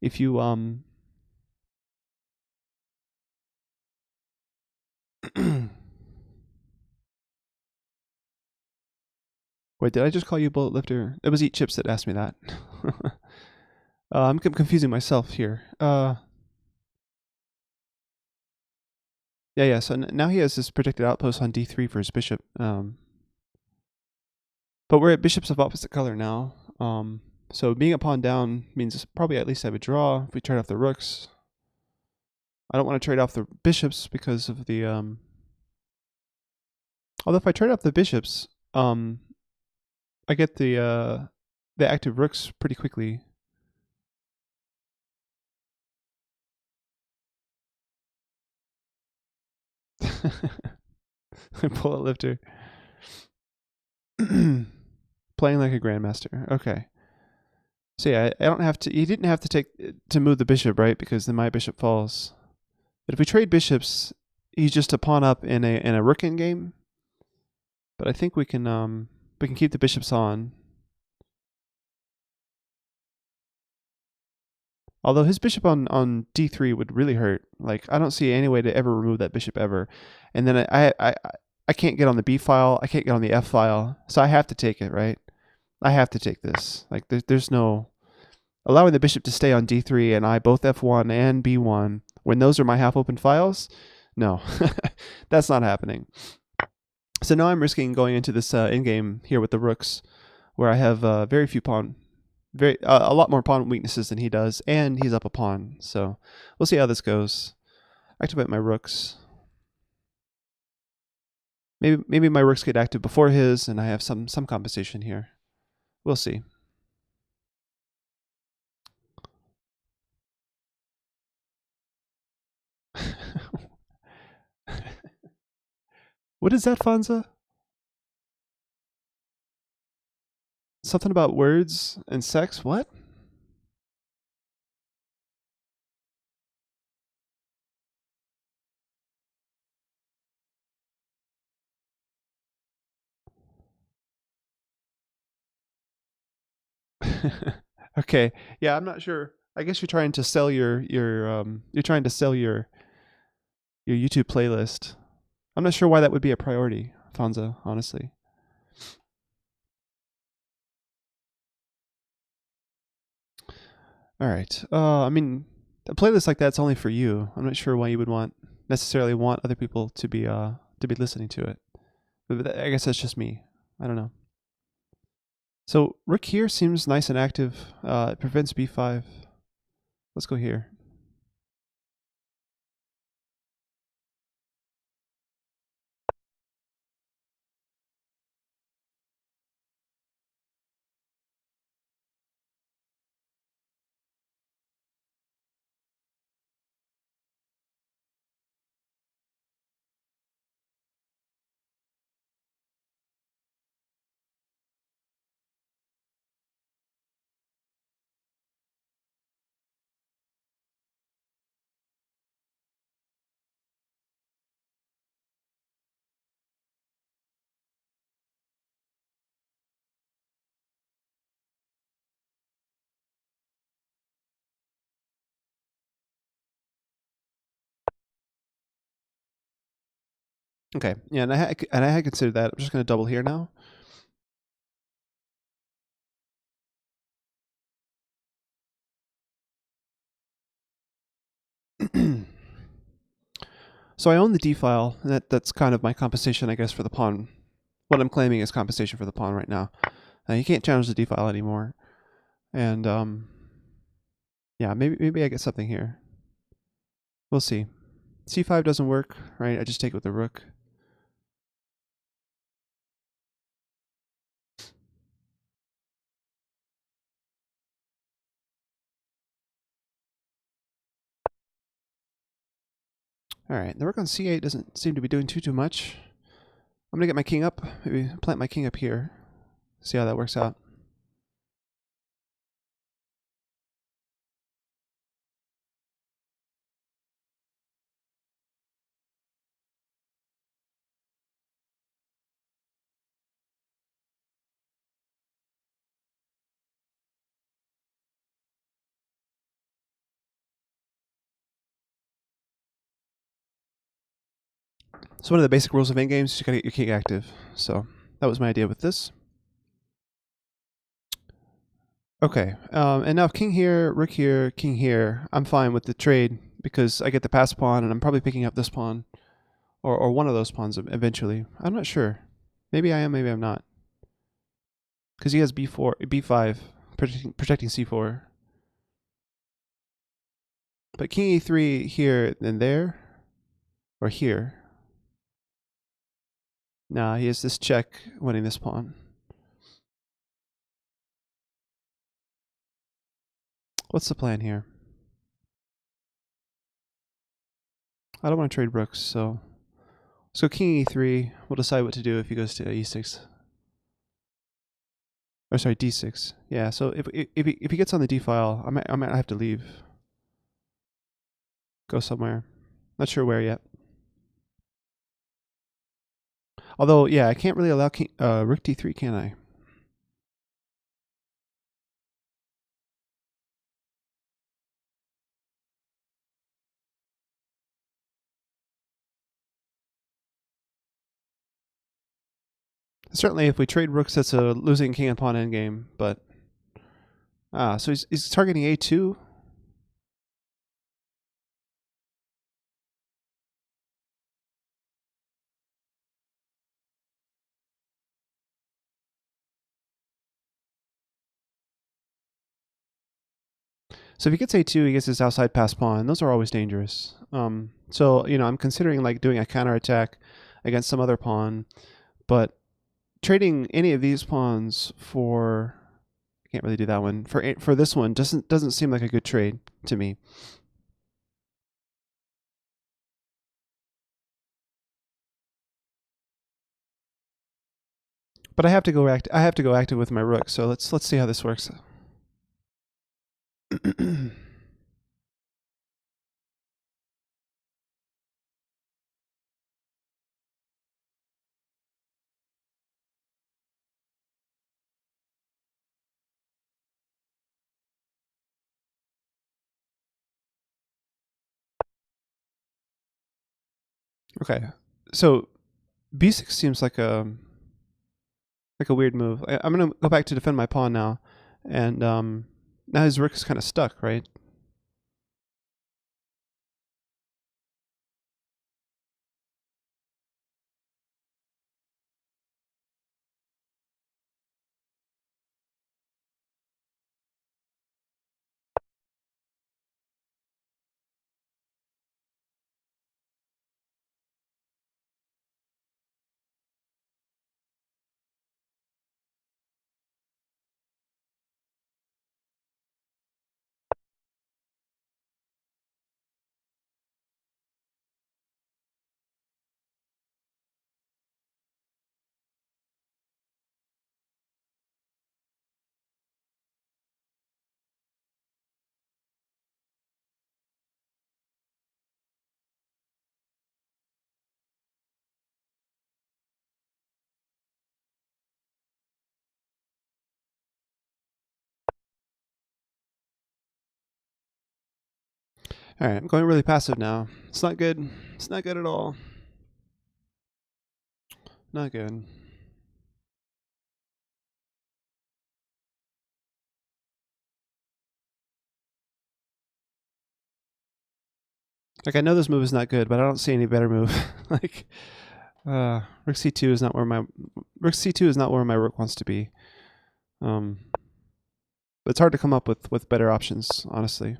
If you Wait, did I just call you bullet lifter? It was Eat Chips that asked me that. I'm confusing myself here. Yeah. So now he has this predicted outpost on D3 for his bishop. But we're at bishops of opposite color now. So being a pawn down means probably at least I have a draw if we trade off the rooks. I don't want to trade off the bishops because of the although if I trade off the bishops, I get the active rooks pretty quickly. Bullet lifter. Playing like a grandmaster. Okay. So yeah, I don't have to. He didn't have to take to move the bishop, right? Because then my bishop falls. But if we trade bishops, he's just a pawn up in a rook in game. But I think we can keep the bishops on. Although his bishop on d3 would really hurt. Like I don't see any way to ever remove that bishop ever. And then I can't get on the b file. I can't get on the f file. So I have to take it, right? I have to take this. Like there's no allowing the bishop to stay on d3 and I both f1 and b1 when those are my half open files. No, that's not happening. So now I'm risking going into this endgame here with the rooks, where I have very few pawn, a lot more pawn weaknesses than he does, and he's up a pawn. So we'll see how this goes. Activate my rooks. Maybe my rooks get active before his, and I have some compensation here. We'll see. What is that, Fonza? Something about words and sex? What? Okay. Yeah, I'm not sure. I guess you're trying to sell you're trying to sell your YouTube playlist. I'm not sure why that would be a priority, Fonza, honestly. All right. I mean, a playlist like that's only for you. I'm not sure why you would necessarily want other people to be listening to it. But I guess that's just me. I don't know. So rook here seems nice and active. It prevents b5. Let's go here. Okay. Yeah, and I had considered that. I'm just going to double here now. So I own the D file, and that's kind of my compensation, I guess, for the pawn. What I'm claiming is compensation for the pawn right now. You can't challenge the D file anymore, and yeah, maybe I get something here. We'll see. C5 doesn't work, right? I just take it with the rook. All right, the rook on C8 doesn't seem to be doing too much. I'm gonna get my king up. Maybe plant my king up here. See how that works out. So one of the basic rules of endgames is you gotta get your king active. So that was my idea with this. Okay, and now king here, rook here, king here. I'm fine with the trade because I get the pass pawn, and I'm probably picking up this pawn, or one of those pawns eventually. I'm not sure. Maybe I am, maybe I'm not. Because he has b4, b5, protecting c4. But king e3 here and there, or here. Nah, he has this check, winning this pawn. What's the plan here? I don't want to trade rooks, so king e3. We'll decide what to do if he goes to e6. Or sorry, d6. Yeah. So if he gets on the d file, I might have to leave. Go somewhere. Not sure where yet. Although, yeah, I can't really allow rook d3, can I? Certainly, if we trade rooks, that's a losing king and pawn endgame. But so he's targeting a2. So if he gets a2, he gets his outside pass pawn. Those are always dangerous. So I'm considering like doing a counterattack against some other pawn, but trading any of these pawns for I can't really do that one for this one doesn't seem like a good trade to me. But I have to go active with my rook. So let's see how this works. Okay, so b6 seems like a weird move. I'm gonna go back to defend my pawn now, and now his rook is kind of stuck, right? All right, I'm going really passive now. It's not good. It's not good at all. Not good. Like I know this move is not good, but I don't see any better move. Like rook c2 is not where my rook wants to be. It's hard to come up with better options, honestly.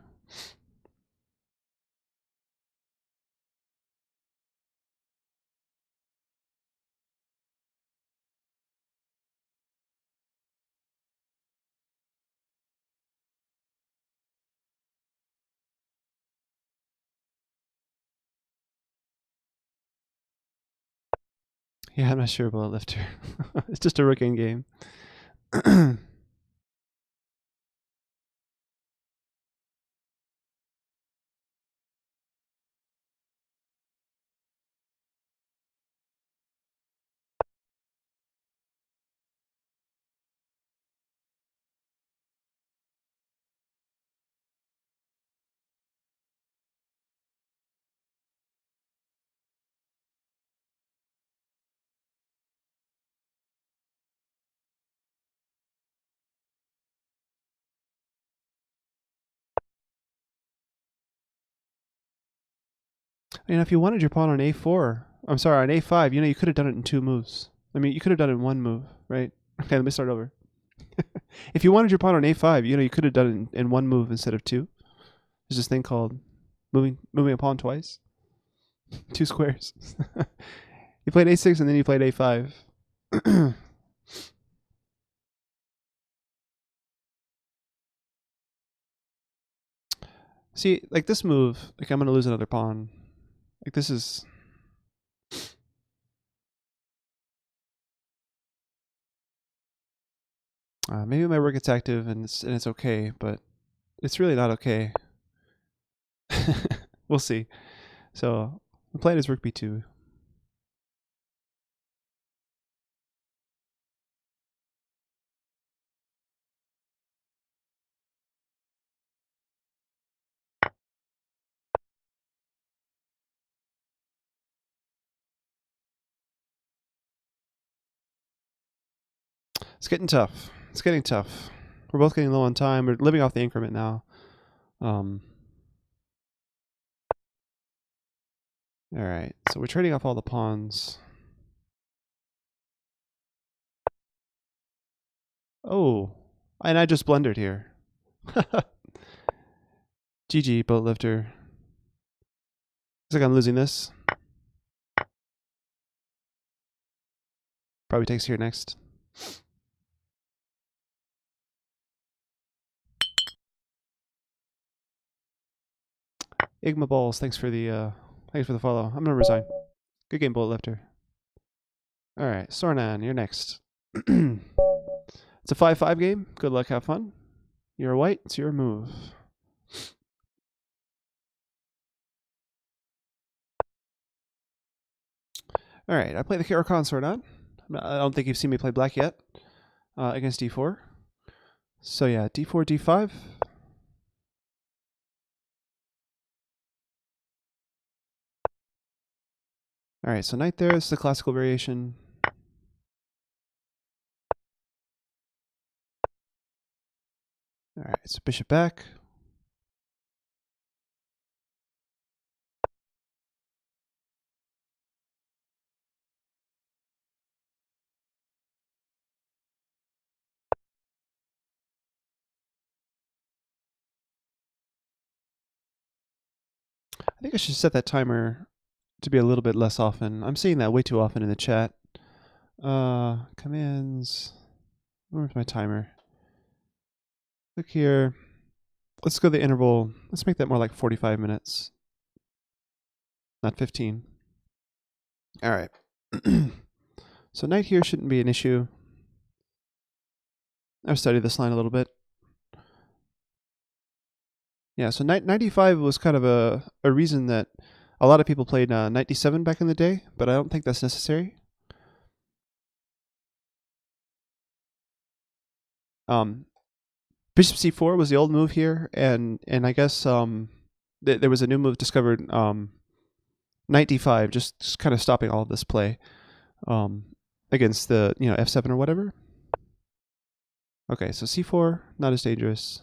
Yeah, I'm not sure about a lifter. It's just a rook in game. You know, if you wanted your pawn on a4, I'm sorry, on a5, you know, you could have done it in 2 moves. I mean, you could have done it in 1 move, right? Okay, let me start over. If you wanted your pawn on a5, you know, you could have done it in 1 move instead of 2. There's this thing called moving a pawn twice. 2 squares. You played a6 and then you played a5. See, like this move, like I'm going to lose another pawn. Like this is... maybe my rook gets active and it's okay, but it's really not okay. We'll see. So the plan is rook b2. It's getting tough. It's getting tough. We're both getting low on time. We're living off the increment now. All right, so we're trading off all the pawns. Oh, and I just blundered here. GG, boat lifter. Looks like I'm losing this. Probably takes here next. Igma Balls, thanks for the follow. I'm gonna resign. Good game, boat lifter. All right, Sornan, you're next. It's a 5-5 game. Good luck, have fun. You're a white, it's your move. All right, I play the Caro-Kann Sornan. I don't think you've seen me play black yet against d4. So yeah, d4, d5. All right, so knight there. This is the classical variation. All right, so bishop back. I think I should set that timer to be a little bit less often. I'm seeing that way too often in the chat. Commands. Where's my timer? Click here. Let's go the interval. Let's make that more like 45 minutes. Not 15. All right. So knight here shouldn't be an issue. I've studied this line a little bit. Yeah, so knight d5 was kind of a reason that a lot of people played knight d7 back in the day, but I don't think that's necessary. Bishop c4 was the old move here, and I guess there was a new move discovered, knight d5, just kind of stopping all of this play against the f7 or whatever. Okay, so c4 not as dangerous.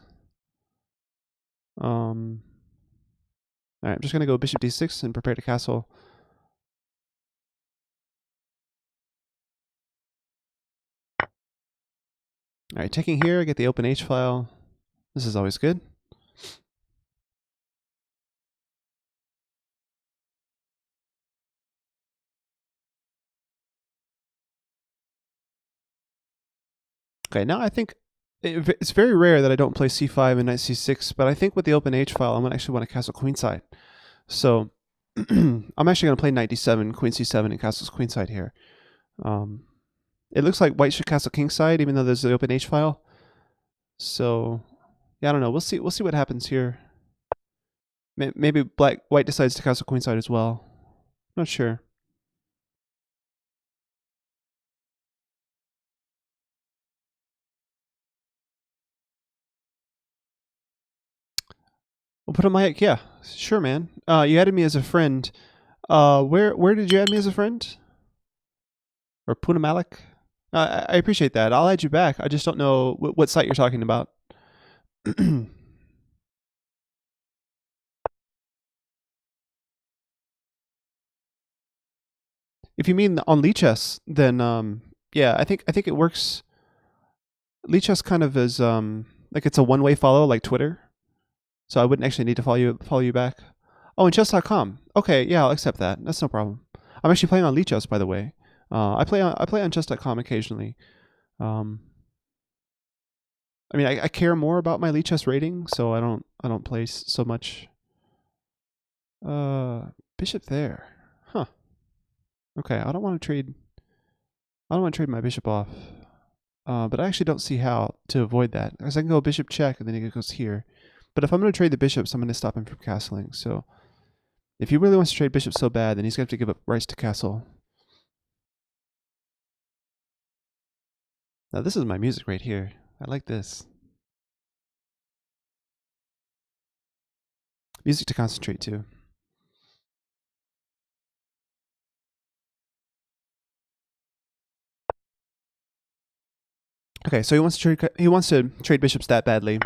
All right, I'm just gonna go bishop d6 and prepare to castle. All right, taking here, I get the open H file. This is always good. Okay, now I think it's very rare that I don't play c5 and knight c6, but I think with the open H file, I'm gonna actually want to castle queenside. So I'm actually gonna play knight d7, queen c7, and castles queenside here. It looks like white should castle kingside, even though there's the open H file. So yeah, I don't know. We'll see what happens here. Maybe white decides to castle queenside as well. Not sure. We'll put on my yeah, sure, man. You added me as a friend. Where did you add me as a friend? Or Puna Malik? I appreciate that. I'll add you back. I just don't know what site you're talking about. If you mean on Lichess, then yeah, I think it works. Lichess kind of is like it's a one-way follow like Twitter, so I wouldn't actually need to follow you back. Oh, and chess.com. Okay, yeah, I'll accept that. That's no problem. I'm actually playing on Lichess, by the way. I play on chess.com occasionally. I mean, I care more about my Lichess rating, so I don't play so much. Bishop there, huh? Okay, I don't want to trade my bishop off. But I actually don't see how to avoid that, because I can go bishop check and then he goes here. But if I'm going to trade the bishops, I'm going to stop him from castling. So if he really wants to trade bishops so bad, then he's going to have to give up rights to castle. Now this is my music right here. I like this. Music to concentrate to. Okay, so he wants to trade bishops that badly.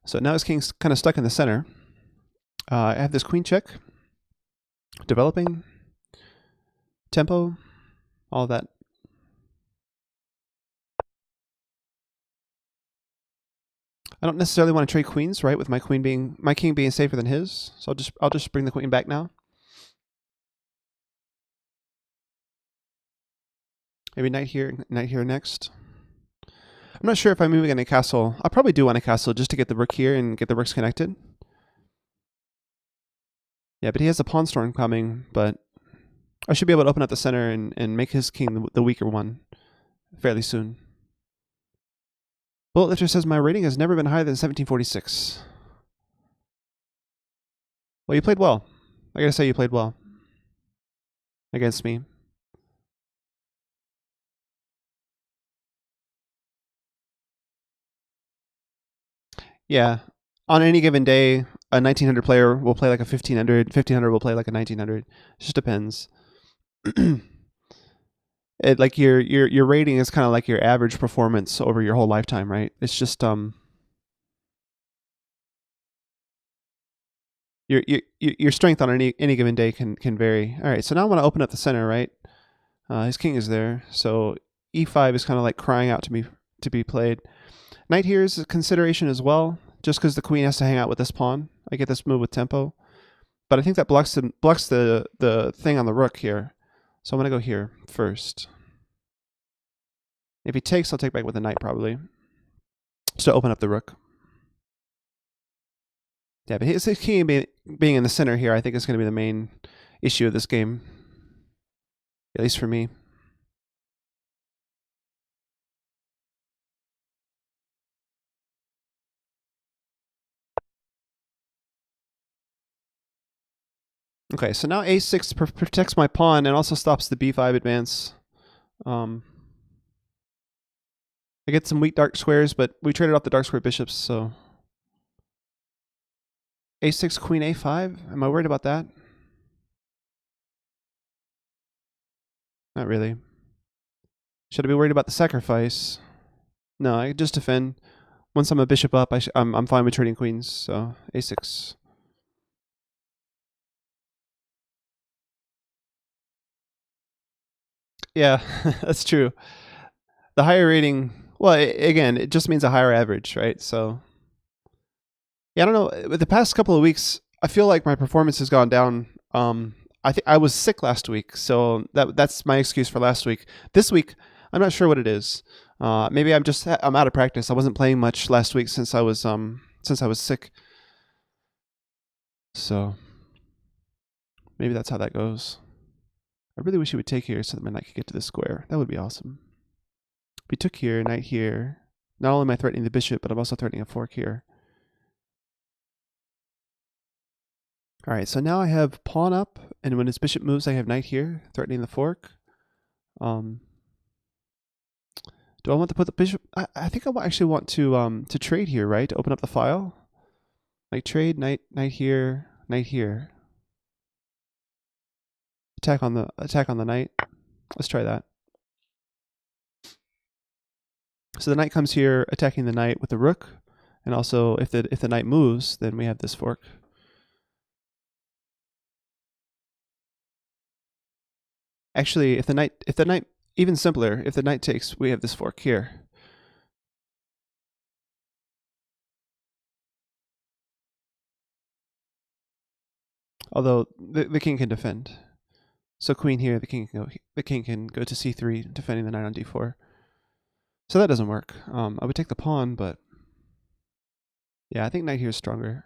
So now his king's kind of stuck in the center. I have this queen check, developing, tempo, all that. I don't necessarily want to trade queens, right? With my king being safer than his. So I'll just bring the queen back now. Maybe knight here next. I'm not sure if I'm moving in a castle. I'll probably do want a castle just to get the rook here and get the rooks connected. Yeah, but he has a pawn storm coming, but I should be able to open up the center and make his king the weaker one fairly soon. Bullet Lifter says my rating has never been higher than 1746. Well, you played well. I gotta say you played well against me. Yeah, on any given day, a 1900 player will play like a 1500. 1500 will play like a 1900. It just depends. Like your rating is kind of like your average performance over your whole lifetime, right? It's just your strength on any given day can vary. All right, so now I want to open up the center, right? His king is there, so e5 is kind of like crying out to be played. Knight here is a consideration as well, just because the queen has to hang out with this pawn. I get this move with tempo, but I think that blocks the thing on the rook here. So I'm gonna go here first. If he takes, I'll take back with the knight probably, just to open up the rook. Yeah, but his king being in the center here, I think is going to be the main issue of this game, at least for me. Okay, so now a6 protects my pawn and also stops the b5 advance. I get some weak dark squares, but we traded off the dark square bishops, so... a6, queen a5? Am I worried about that? Not really. Should I be worried about the sacrifice? No, I just defend. Once I'm a bishop up, I'm fine with trading queens, so a6. Yeah, that's true. The higher rating, well, again, it just means a higher average, right? So, yeah, I don't know. With the past couple of weeks, I feel like my performance has gone down. I think I was sick last week, so that's my excuse for last week. This week, I'm not sure what it is. Maybe I'm out of practice. I wasn't playing much last week since I was sick. So maybe that's how that goes. I really wish he would take here so that my knight could get to the square. That would be awesome. If he took here, knight here, not only am I threatening the bishop, but I'm also threatening a fork here. All right, so now I have pawn up, and when his bishop moves, I have knight here, threatening the fork. Do I want to put the bishop? I think I actually want to trade here, right? To open up the file. Like trade, knight here, knight here. Attack on the knight. Let's try that. So the knight comes here, attacking the knight with the rook, and also if the knight moves, then we have this fork. Actually, if the knight, even simpler, if the knight takes, we have this fork here. Although the king can defend. So queen here, the king can go to c3, defending the knight on d4. So that doesn't work. I would take the pawn, but yeah, I think knight here is stronger.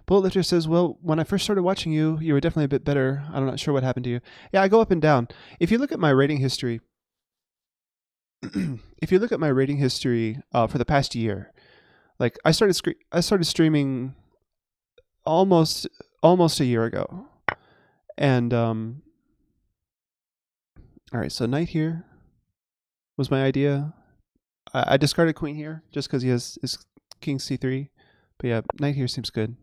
Bullet Lifter says, well, when I first started watching you, you were definitely a bit better. I'm not sure what happened to you. Yeah, I go up and down. If you look at my rating history, for the past year, like I started streaming almost a year ago, and all right, so knight here was my idea. I discarded queen here just because he has his king c3, but yeah, knight here seems good.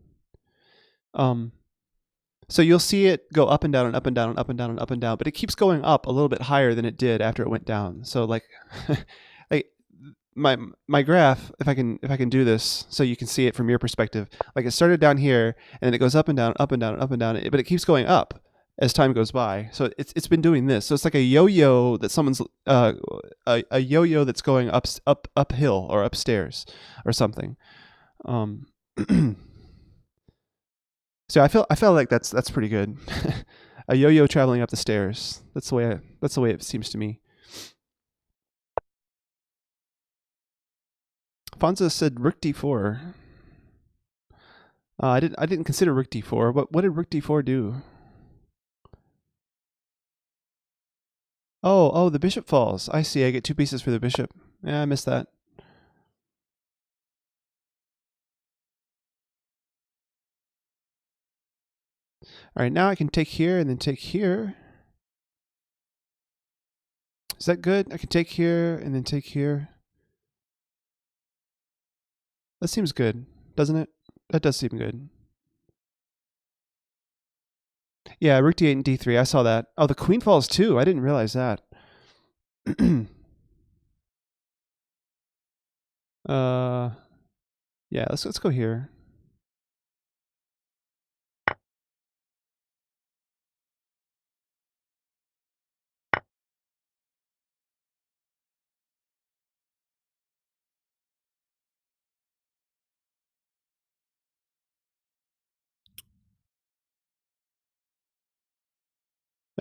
So you'll see it go up and down and up and down and up and down and up and down, but it keeps going up a little bit higher than it did after it went down. So like, like my graph, if I can do this so you can see it from your perspective, like it started down here and then it goes up and down, up and down, and up and down, but it keeps going up as time goes by. So it's been doing this. So it's like a yo-yo that someone's a yo-yo that's going uphill or upstairs or something. So I feel like that's pretty good. A yo-yo traveling up the stairs. That's the way it seems to me. Fonza said rook d4. I didn't consider rook d4. What did rook d4 do? Oh, the bishop falls. I see. I get 2 pieces for the bishop. Yeah, I missed that. All right, now I can take here and then take here. Is that good? I can take here and then take here. That seems good, doesn't it? That does seem good. Yeah, rook d8 and d3. I saw that. Oh, the queen falls too. I didn't realize that. Yeah, let's go here.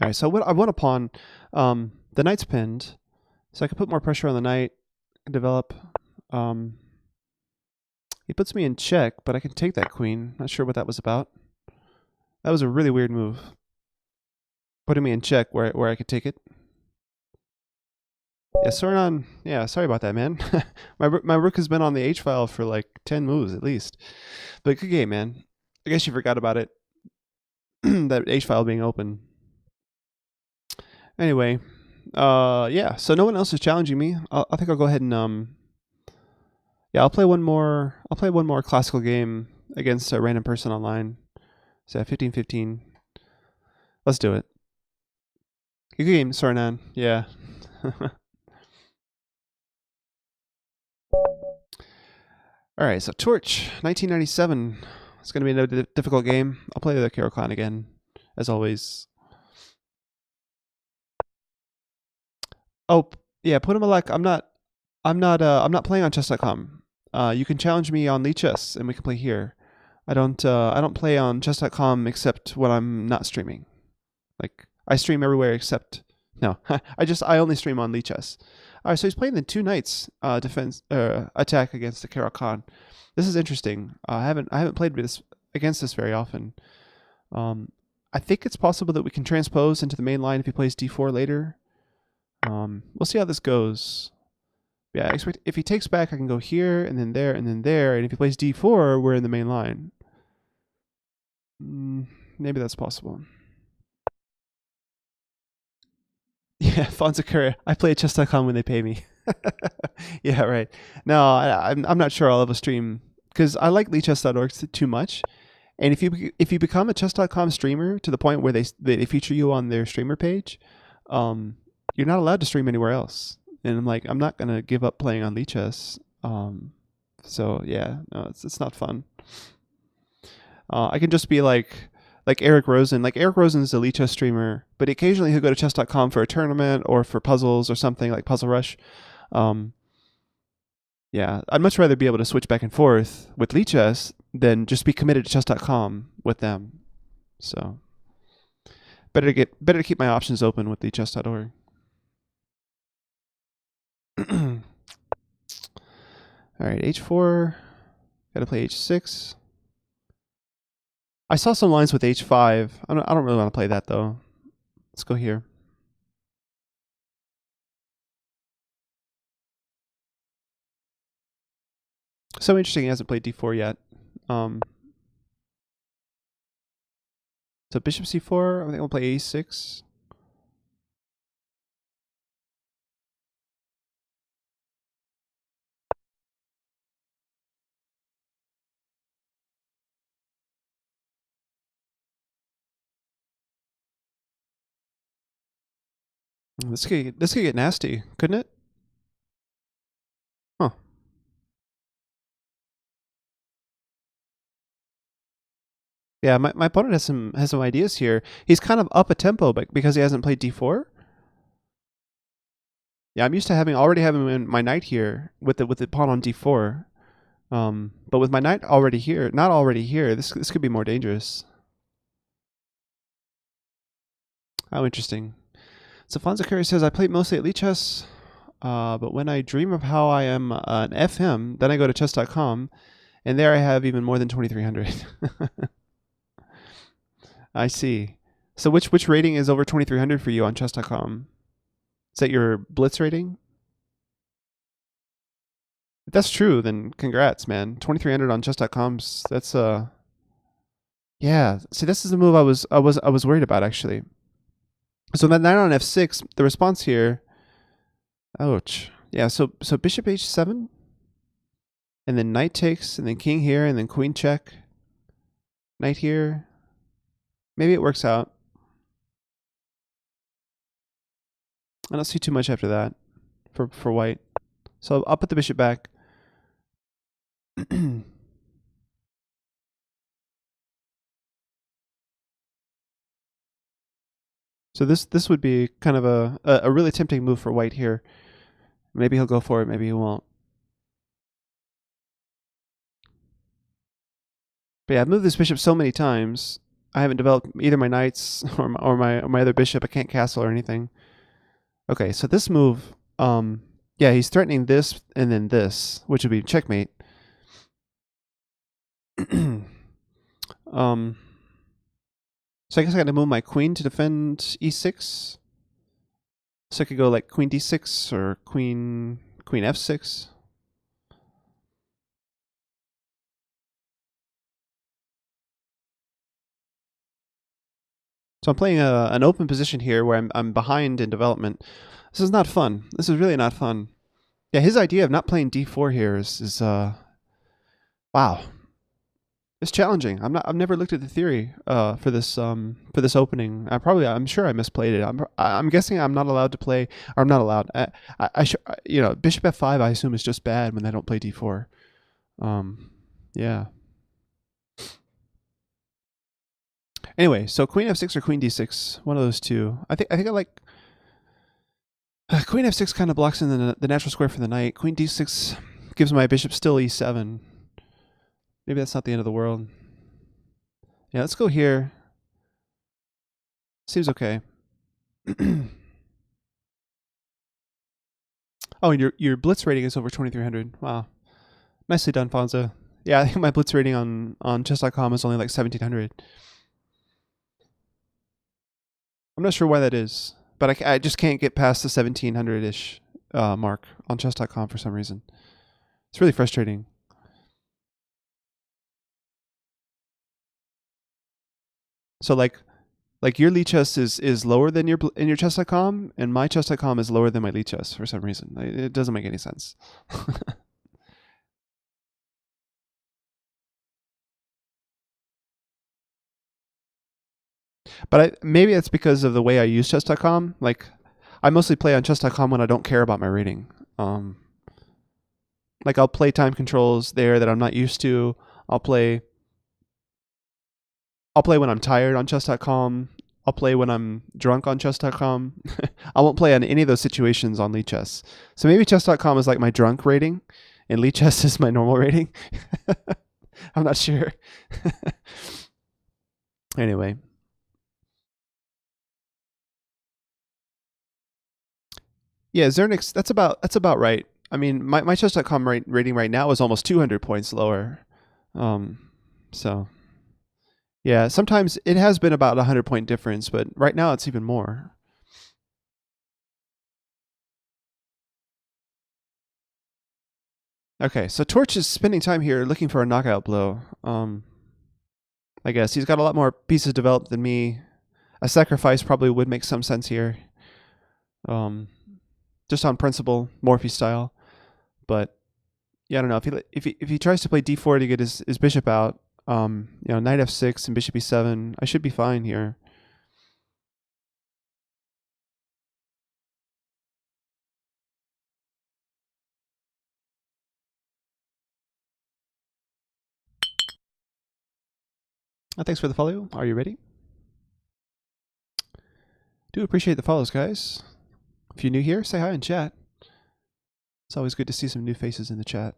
All right, so I want a pawn. The knight's pinned, so I can put more pressure on the knight and develop. He puts me in check, but I can take that queen. Not sure what that was about. That was a really weird move. Putting me in check where I could take it. Yeah, Sornon. Yeah, sorry about that, man. my rook has been on the H file for like 10 moves at least. But good game, man. I guess you forgot about it. That H file being open. Anyway, yeah. So no one else is challenging me. I think I'll go ahead and yeah, I'll play one more. I'll play one more classical game against a random person online. So 15-15. Let's do it. Good game, Sornan. Yeah. All right, so Torch, 1997. It's going to be a difficult game. I'll play the Caro-Kann again, as always. Oh, yeah, Punamalek, I'm not playing on chess.com. You can challenge me on Lichess and we can play here. I don't play on chess.com except when I'm not streaming. Like I stream everywhere except no. I only stream on Lichess. All right, so he's playing the 2 knights attack against the Caro-Kann. This is interesting. I haven't played against this very often. I think it's possible that we can transpose into the main line if he plays d4 later. We'll see how this goes. Yeah, I expect if he takes back, I can go here and then there and then there, and if he plays d4, we're in the main line. Maybe that's possible. Yeah, Fonza Curry. I play at chess.com when they pay me. Yeah, right. No, I'm not sure I'll ever stream because I like lichess.org too much. And if you become a chess.com streamer to the point where they feature you on their streamer page, you're not allowed to stream anywhere else. And I'm like, I'm not gonna give up playing on Lichess. So yeah, no, it's not fun. I can just be like like Eric Rosen. Like Eric Rosen's a Lichess streamer, but occasionally he'll go to chess.com for a tournament or for puzzles or something like Puzzle Rush. Yeah, I'd much rather be able to switch back and forth with Lichess than just be committed to chess.com with them. So better to keep my options open with lichess.org. All right, h4. Got to play h6. I saw some lines with h5. I don't really want to play that though. Let's go here. So interesting, he hasn't played d4 yet. So bishop c4, I think we'll play a6. This could get nasty, couldn't it? Huh. Yeah, my opponent has some ideas here. He's kind of up a tempo, but because he hasn't played d4. Yeah, I'm used to already having my knight here with the pawn on d4. But with my knight not already here, this could be more dangerous. How interesting. So Fonzo Curry says, I played mostly at Lichess, but when I dream of how I am an FM, then I go to chess.com, and there I have even more than 2,300. I see. So which rating is over 2,300 for you on chess.com? Is that your blitz rating? If that's true, then congrats, man. 2,300 on chess.com's that's yeah. See, this is the move I was worried about actually. So that knight on f6, the response here. Ouch. Yeah. So bishop h7, and then knight takes, and then king here, and then queen check. Knight here. Maybe it works out. I don't see too much after that for white. So I'll put the bishop back. So this would be kind of a really tempting move for white here. Maybe he'll go for it, maybe he won't. But yeah, I've moved this bishop so many times. I haven't developed either my knights or my other bishop. I can't castle or anything. Okay, so this move, yeah, he's threatening this and then this, which would be checkmate. So I guess I got to move my queen to defend e6. So I could go like queen d6 or queen f6. So I'm playing an open position here where I'm behind in development. This is not fun. This is really not fun. Yeah, his idea of not playing d4 here is wow. It's challenging. I've never looked at the theory for this opening. I'm sure I misplayed it. I'm guessing I'm not allowed to play, or I'm not allowed. Bishop f5 I assume is just bad when they don't play d4. Yeah. Anyway, so queen f6 or queen d6, one of those two. I think I like queen f6 kind of blocks in the natural square for the knight. Queen d6 gives my bishop still e7. Maybe that's not the end of the world. Yeah, let's go here. Seems okay. Oh, and your blitz rating is over 2,300. Wow. Nicely done, Fonzo. Yeah, I think my blitz rating on chess.com is only like 1,700. I'm not sure why that is, but I just can't get past the 1,700-ish mark on chess.com for some reason. It's really frustrating. So like your Lichess is lower than in your chess.com, and my chess.com is lower than my Lichess for some reason. It doesn't make any sense. But maybe it's because of the way I use chess.com. Like, I mostly play on chess.com when I don't care about my rating. Like, I'll play time controls there that I'm not used to. I'll play I'll play when I'm tired on chess.com. I'll play when I'm drunk on chess.com. I won't play on any of those situations on Lichess. So maybe chess.com is like my drunk rating and Lichess is my normal rating. I'm not sure. Anyway. Yeah, Zernix, that's about right. I mean, my chess.com rating right now is almost 200 points lower. So yeah, sometimes it has been about a 100-point difference, but right now it's even more. Okay, so Torch is spending time here looking for a knockout blow. I guess he's got a lot more pieces developed than me. A sacrifice probably would make some sense here. Just on principle, Morphy style. But yeah, I don't know if he tries to play d4 to get his bishop out. Knight f6 and bishop e7. I should be fine here. Thanks for the follow. Are you ready? Do appreciate the follows, guys. If you're new here, say hi in chat. It's always good to see some new faces in the chat.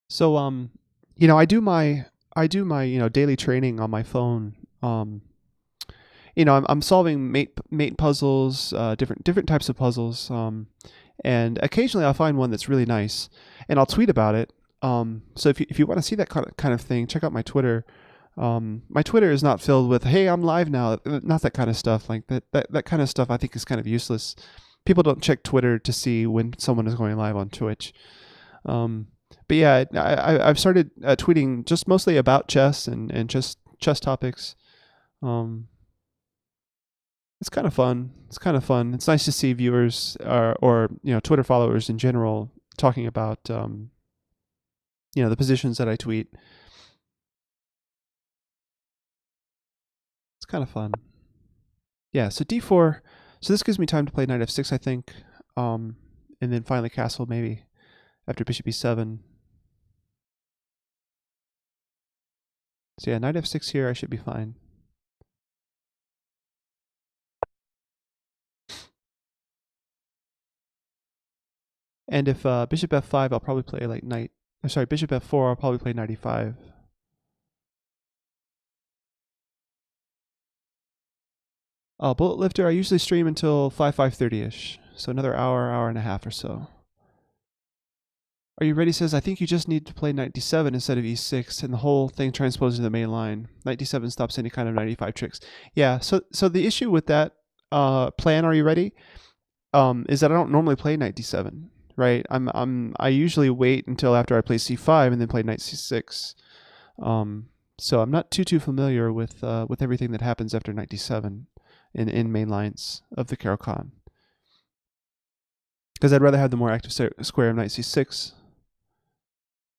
So I do my daily training on my phone. I'm solving mate puzzles, different types of puzzles. And occasionally I'll find one that's really nice, and I'll tweet about it. So if you want to see that kind of thing, check out my Twitter. My Twitter is not filled with, hey, I'm live now. Not that kind of stuff. Like that kind of stuff I think is kind of useless. People don't check Twitter to see when someone is going live on Twitch. But yeah, I've started tweeting just mostly about chess and just chess topics. It's kind of fun. It's nice to see viewers or Twitter followers in general talking about the positions that I tweet. It's kind of fun. Yeah, so d4. So this gives me time to play knight f6, I think, and then finally castle maybe after bishop e7. So yeah, knight f6 here, I should be fine. And if bishop f5, I'll probably play like bishop f4, I'll probably play knight e5. Bullet Lifter, I usually stream until 5:30ish, so another hour and a half or so. Are you ready? Says, I think you just need to play knight d7 instead of e6, and the whole thing transposes to the main line. Knight d7 stops any kind of knight e5 tricks. Yeah, so the issue with that plan, are you ready, is that I don't normally play knight d7, right? I usually wait until after I play c5 and then play knight c6. So I'm not too familiar with everything that happens after knight d7 in main lines of the Caro-Kann, because I'd rather have the more active square of knight c6.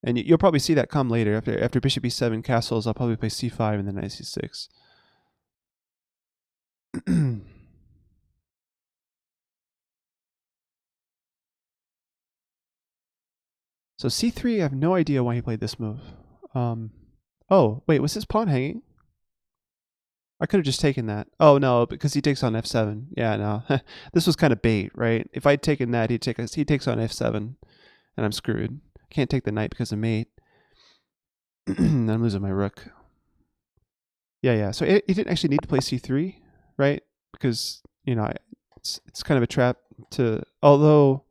And you'll probably see that come later. After bishop e7 castles, I'll probably play c5 and then knight c6. So c3, I have no idea why he played this move. Oh, wait, was his pawn hanging? I could have just taken that. Oh, no, because he takes on f7. Yeah, no. This was kind of bait, right? If I'd taken that, he takes on f7, and I'm screwed. Can't take the knight because of mate. I'm losing my rook. Yeah. So he didn't actually need to play c3, right? Because, it's kind of a trap to... Although,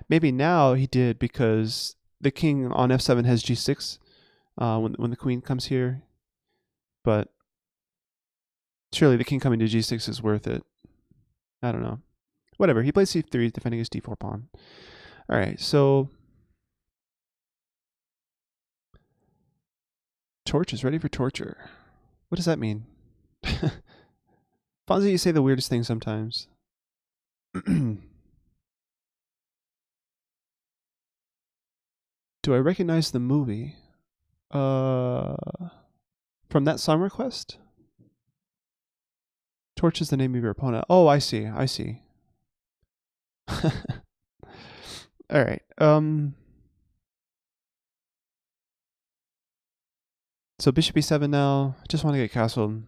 maybe now he did, because the king on f7 has g6 when the queen comes here. But surely the king coming to g6 is worth it. I don't know. Whatever. He plays c3, defending his d4 pawn. All right, so Torch is ready for torture. What does that mean? Fonzie, you say the weirdest thing sometimes. Do I recognize the movie? From that song request? Torch is the name of your opponent. Oh, I see. All right. So bishop e7 now. Just want to get castled.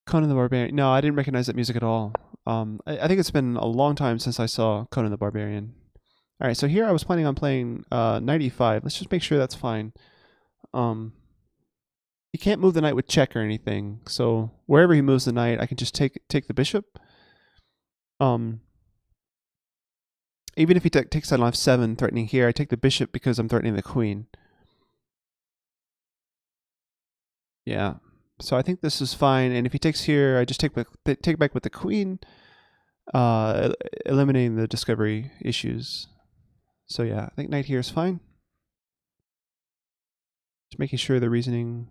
Conan the Barbarian. No, I didn't recognize that music at all. I think it's been a long time since I saw Conan the Barbarian. All right, so here I was planning on playing knight e5. Let's just make sure that's fine. He can't move the knight with check or anything, so wherever he moves the knight, I can just take the bishop. Even if he takes on f7, threatening here, I take the bishop because I'm threatening the queen. Yeah. So I think this is fine, and if he takes here, I just take back with the queen, eliminating the discovery issues. So yeah, I think knight here is fine. Just making sure the reasoning,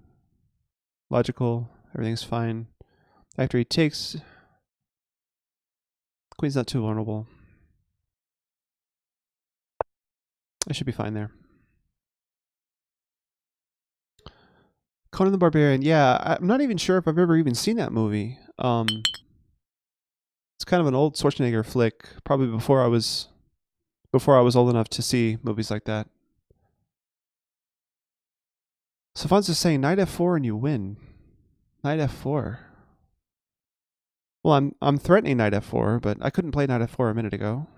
logical, everything's fine. After he takes, queen's not too vulnerable. I should be fine there. Conan the Barbarian, yeah, I'm not even sure if I've ever even seen that movie. It's kind of an old Schwarzenegger flick, probably before I was old enough to see movies like that. Safan's just saying knight f4 and you win. Knight f4. Well, I'm threatening knight f4, but I couldn't play knight f4 a minute ago.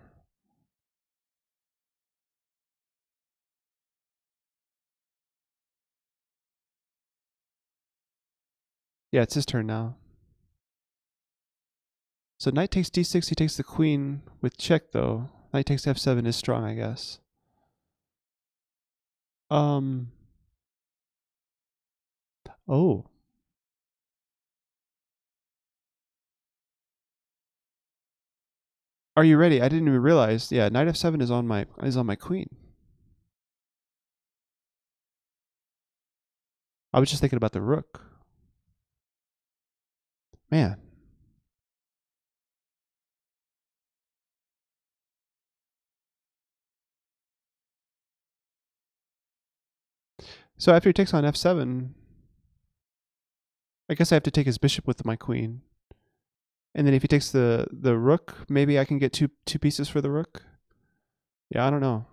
Yeah, it's his turn now. So knight takes d6, he takes the queen with check though. Knight takes f7 is strong, I guess. Oh. Are you ready? I didn't even realize. Yeah, knight f7 is on my queen. I was just thinking about the rook. Man. So after he takes on f7, I guess I have to take his bishop with my queen. And then if he takes the rook, maybe I can get two pieces for the rook. Yeah, I don't know.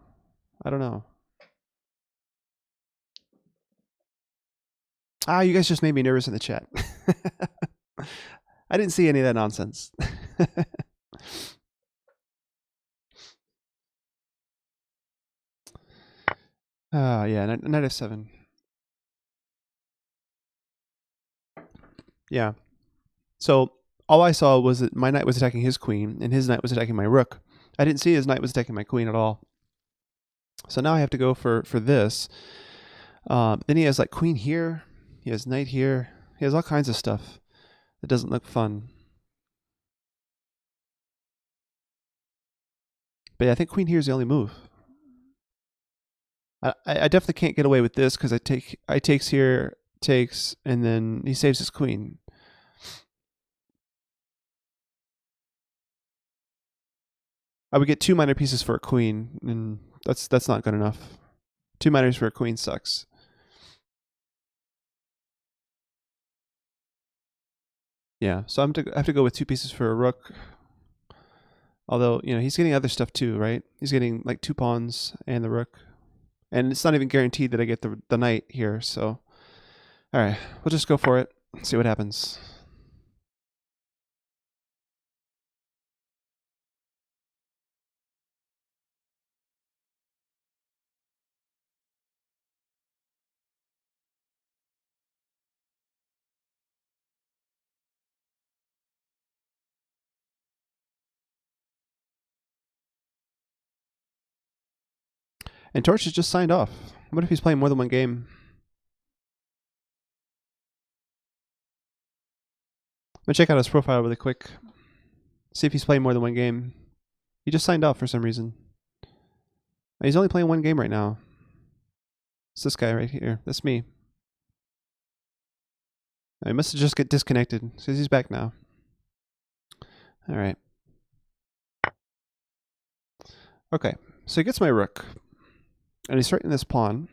You guys just made me nervous in the chat. I didn't see any of that nonsense. Yeah, knight f7. Yeah. So all I saw was that my knight was attacking his queen, and his knight was attacking my rook. I didn't see his knight was attacking my queen at all. So now I have to go for this. Then he has like queen here. He has knight here. He has all kinds of stuff that doesn't look fun. But yeah, I think queen here is the only move. I definitely can't get away with this because I takes here, takes, and then he saves his queen. I would get 2 minor pieces for a queen, and that's not good enough. 2 minors for a queen sucks. Yeah, so I have to go with 2 pieces for a rook. Although, you know, he's getting other stuff too, right? He's getting like 2 pawns and the rook. And it's not even guaranteed that I get the knight here, so... Alright, we'll just go for it, see what happens. And Torch has just signed off. What if he's playing more than one game? I'm gonna check out his profile really quick. See if he's playing more than one game. He just signed off for some reason. He's only playing one game right now. It's this guy right here. That's me. He must have just get disconnected. Says he's back now. Alright. Okay, so he gets my rook. And he's threatening this pawn.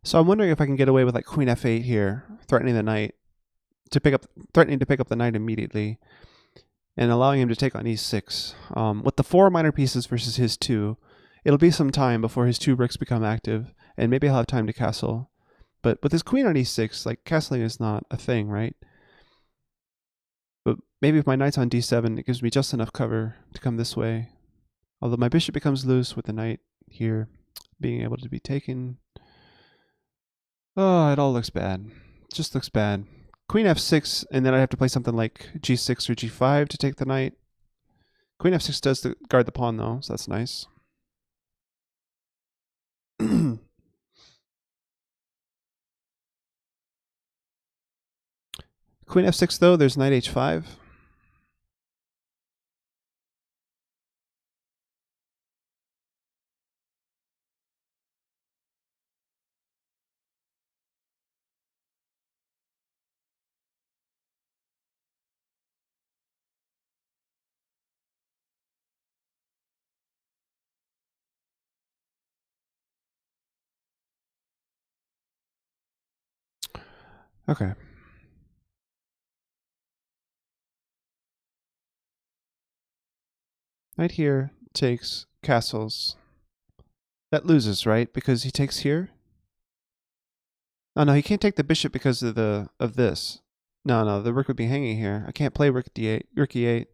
So I'm wondering if I can get away with like queen f8 here, threatening the knight threatening to pick up the knight immediately, and allowing him to take on e6. With the 4 minor pieces versus his 2, it'll be some time before his 2 bricks become active, and maybe I'll have time to castle. But with his queen on e6, like, castling is not a thing, right? But maybe if my knight's on d7, it gives me just enough cover to come this way. Although my bishop becomes loose with the knight here being able to be taken. Oh, it all looks bad. It just looks bad. Queen f6, and then I have to play something like g6 or g5 to take the knight. Queen f6 does guard the pawn, though, so that's nice. Queen f6, though, there's knight h5. Okay. Knight here takes castles. That loses, right? Because he takes here? Oh, no, he can't take the bishop because of this. No, the rook would be hanging here. I can't play rook d8, rook e8.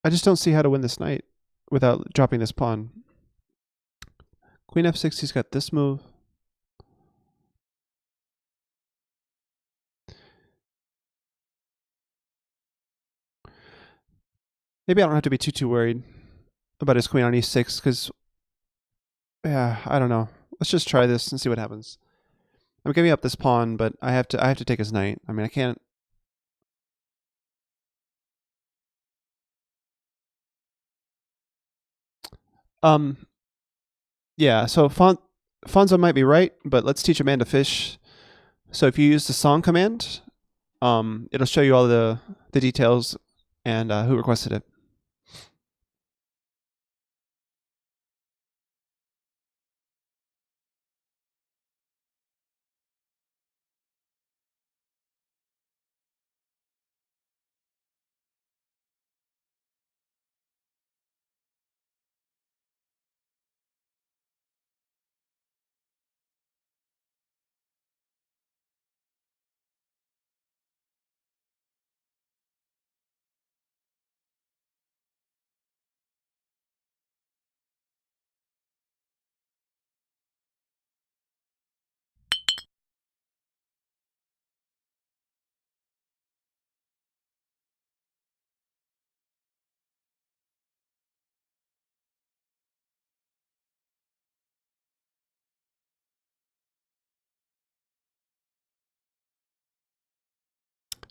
I just don't see how to win this knight without dropping this pawn. Queen f6, he's got this move. Maybe I don't have to be too worried about his queen on e6, because, yeah, I don't know. Let's just try this and see what happens. I'm giving up this pawn, but I have to take his knight. I mean, I can't. Yeah, so Fonzo might be right, but let's teach a man to fish. So if you use the song command, it'll show you all the details and who requested it.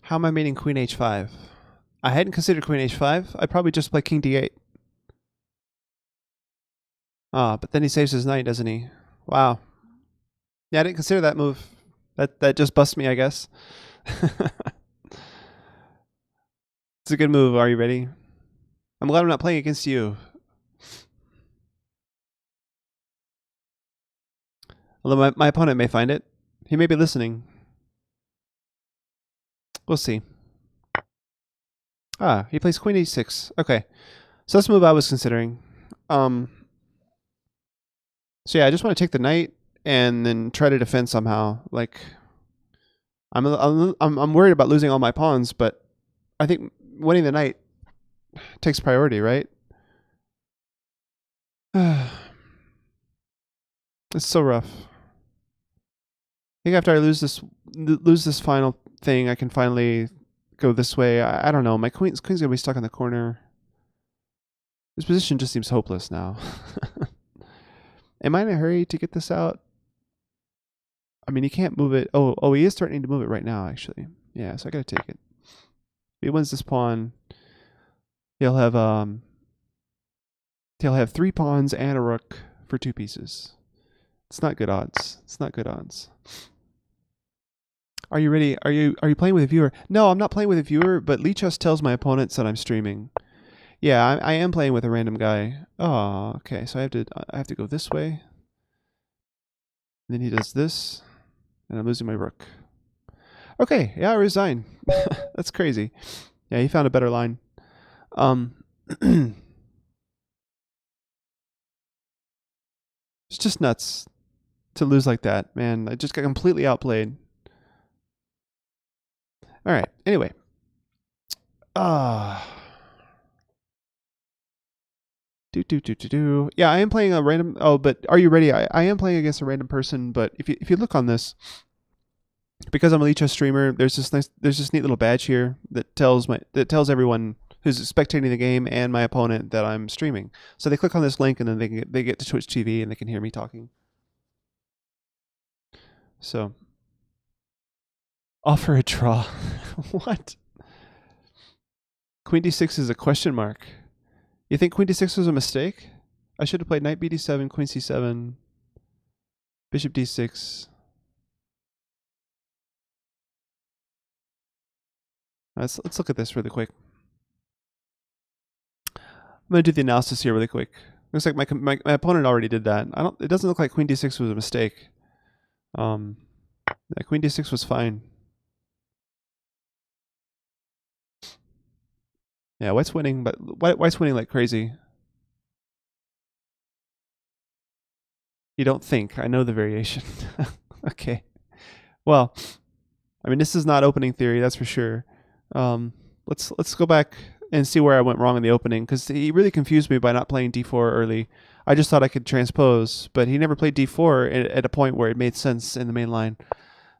How am I meeting queen h5? I hadn't considered queen h5. I'd probably just play king d8. Ah, but then he saves his knight, doesn't he? Wow. Yeah, I didn't consider that move. That just busts me, I guess. It's a good move. Are you ready? I'm glad I'm not playing against you. Although my opponent may find it. He may be listening. We'll see. Ah, he plays queen h6. Okay. So that's the move I was considering. So yeah, I just want to take the knight and then try to defend somehow. Like, I'm worried about losing all my pawns, but I think winning the knight takes priority, right? It's so rough. I think after I lose this final thing, I can finally go this way. I don't know. My queen's gonna be stuck in the corner. This position just seems hopeless now. Am I in a hurry to get this out? I mean, he can't move it. Oh, he is threatening to move it right now, actually. Yeah, so I gotta take it. If he wins this pawn, he'll have 3 pawns and a rook for 2 pieces. It's not good odds. It's not good odds. Are you ready? Are you playing with a viewer? No, I'm not playing with a viewer, but Lichess tells my opponents that I'm streaming. Yeah, I am playing with a random guy. Oh, okay. So I have to go this way. And then he does this, and I'm losing my rook. Okay, yeah, I resign. That's crazy. Yeah, he found a better line. It's just nuts to lose like that, man. I just got completely outplayed. All right. Anyway. Yeah, I am playing a random. Oh, but are you ready? I am playing against a random person. But if you look on this, because I'm a Lichess streamer, there's this neat little badge here that tells everyone who's spectating the game and my opponent that I'm streaming. So they click on this link and then they get to Twitch TV and they can hear me talking. So offer a draw. What? Queen d6 is a question mark. You think Queen d6 was a mistake? I should have played Knight bd7, Queen c7, Bishop d6. Let's look at this really quick. I'm gonna do the analysis here really quick. Looks like my opponent already did that. It doesn't look like Queen d6 was a mistake. Yeah, Queen d6 was fine. Yeah, White's winning, but White's winning like crazy. You don't think. I know the variation. Okay. Well, I mean, this is not opening theory, that's for sure. Let's go back and see where I went wrong in the opening, because he really confused me by not playing d4 early. I just thought I could transpose, but he never played d4 at a point where it made sense in the main line.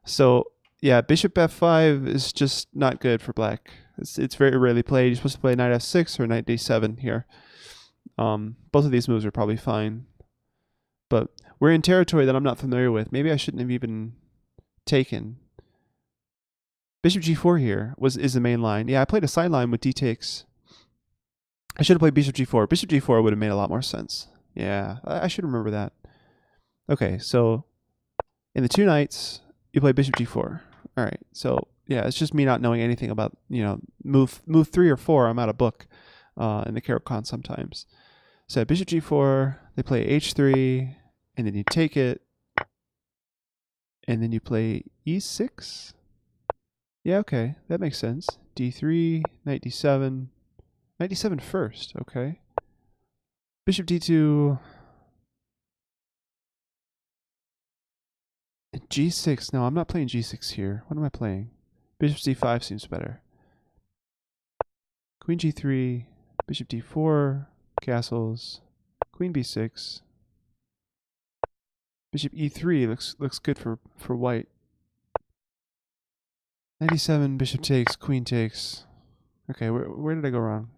So yeah, Bishop f5 is just not good for black. It's very rarely played. You're supposed to play Knight f6 or Knight d7 here. Both of these moves are probably fine, but we're in territory that I'm not familiar with. Maybe I shouldn't have even taken. Bishop g4 here is the main line. Yeah, I played a side line with d takes. I should have played bishop g4. Bishop g4 would have made a lot more sense. Yeah, I should remember that. Okay, so in the two knights, you play bishop g4. All right, so yeah, it's just me not knowing anything about, move 3 or 4. I'm out of book in the Caro-Kann sometimes. So bishop g4, they play h3, and then you take it, and then you play e6. Yeah, okay, that makes sense. d3, knight d7, knight d7 first, okay. Bishop d2, and g6. No, I'm not playing g6 here. What am I playing? Bishop c5 seems better. Queen g3, bishop d4, castles, queen b6. Bishop e3 looks good for white. Knight e7, bishop takes, queen takes. Okay, where did I go wrong?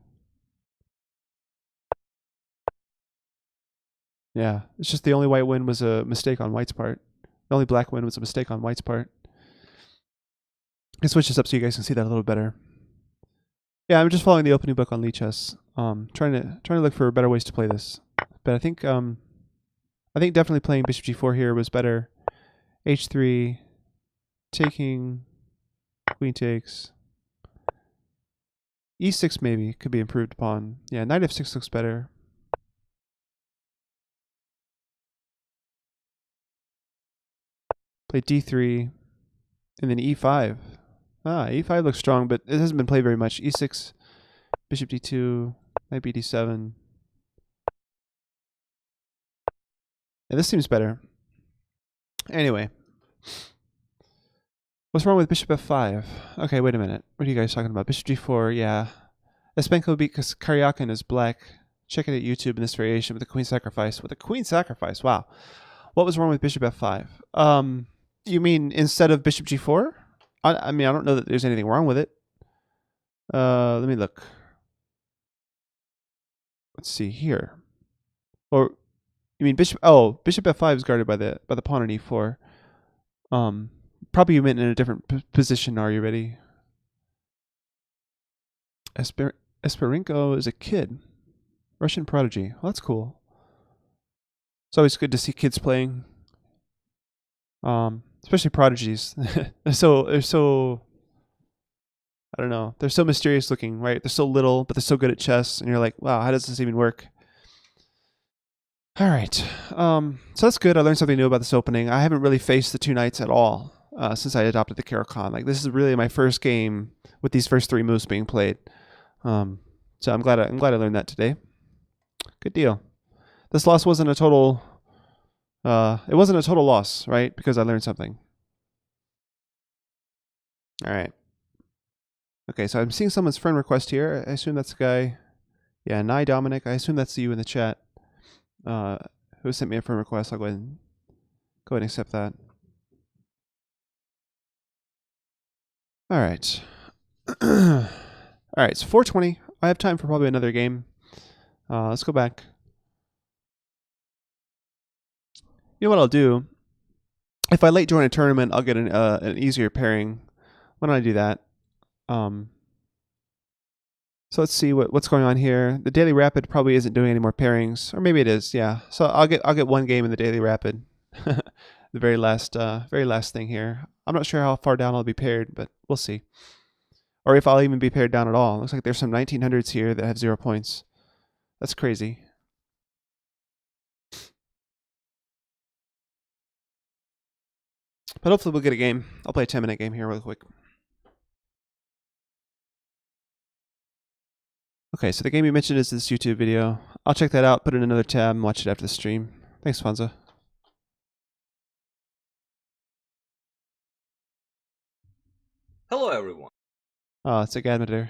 Yeah, it's just the only white win was a mistake on white's part. The only black win was a mistake on white's part. I can switch this up so you guys can see that a little better. Yeah, I'm just following the opening book on Lichess. Trying to look for better ways to play this. But I think definitely playing bishop g4 here was better. h3, taking, queen takes. e6 maybe could be improved upon. Yeah, knight f6 looks better. Play d3, and then e5. E5 looks strong, but it hasn't been played very much. e6, bishop d2, knight bd7. Yeah, this seems better. Anyway. What's wrong with bishop f5? Okay, wait a minute. What are you guys talking about? Bishop g4, yeah. Espenko beat Karyakin is black. Check it at YouTube in this variation with the queen sacrifice. With the queen sacrifice, wow. What was wrong with bishop f5? You mean instead of bishop g4? I mean, I don't know that there's anything wrong with it. Let me look. Let's see here. Or you mean bishop? Oh, bishop f5 is guarded by the pawn on e4. Probably you meant in a different position. Are you ready? Esperenko is a kid. Russian prodigy. Well, that's cool. It's always good to see kids playing. Especially prodigies. So I don't know. They're so mysterious looking, right? They're so little, but they're so good at chess, and you're like, wow, how does this even work? All right. So that's good. I learned something new about this opening. I haven't really faced the two knights at all since I adopted the Caro-Kann. Like, this is really my first game with these first three moves being played. So I'm glad I learned that today. Good deal. This loss wasn't a total. It wasn't a total loss, right? Because I learned something. All right. Okay, so I'm seeing someone's friend request here. I assume that's the guy. Yeah, Nye Dominic. I assume that's you in the chat. Who sent me a friend request? I'll go ahead and accept that. All right. All right, so 420. I have time for probably another game. Let's go back. You know what I'll do? If I late join a tournament, I'll get an easier pairing. Why don't I do that? So let's see what's going on here. The Daily Rapid probably isn't doing any more pairings, or maybe it is. Yeah. So I'll get one game in the Daily Rapid. The very last thing here. I'm not sure how far down I'll be paired, but we'll see. Or if I'll even be paired down at all. Looks like there's some 1900s here that have 0 points. That's crazy. But hopefully we'll get a game. I'll play a 10-minute game here real quick. Okay, so the game you mentioned is this YouTube video. I'll check that out, put it in another tab, and watch it after the stream. Thanks, Fonza. Hello, everyone. Oh, it's a Gadmeter.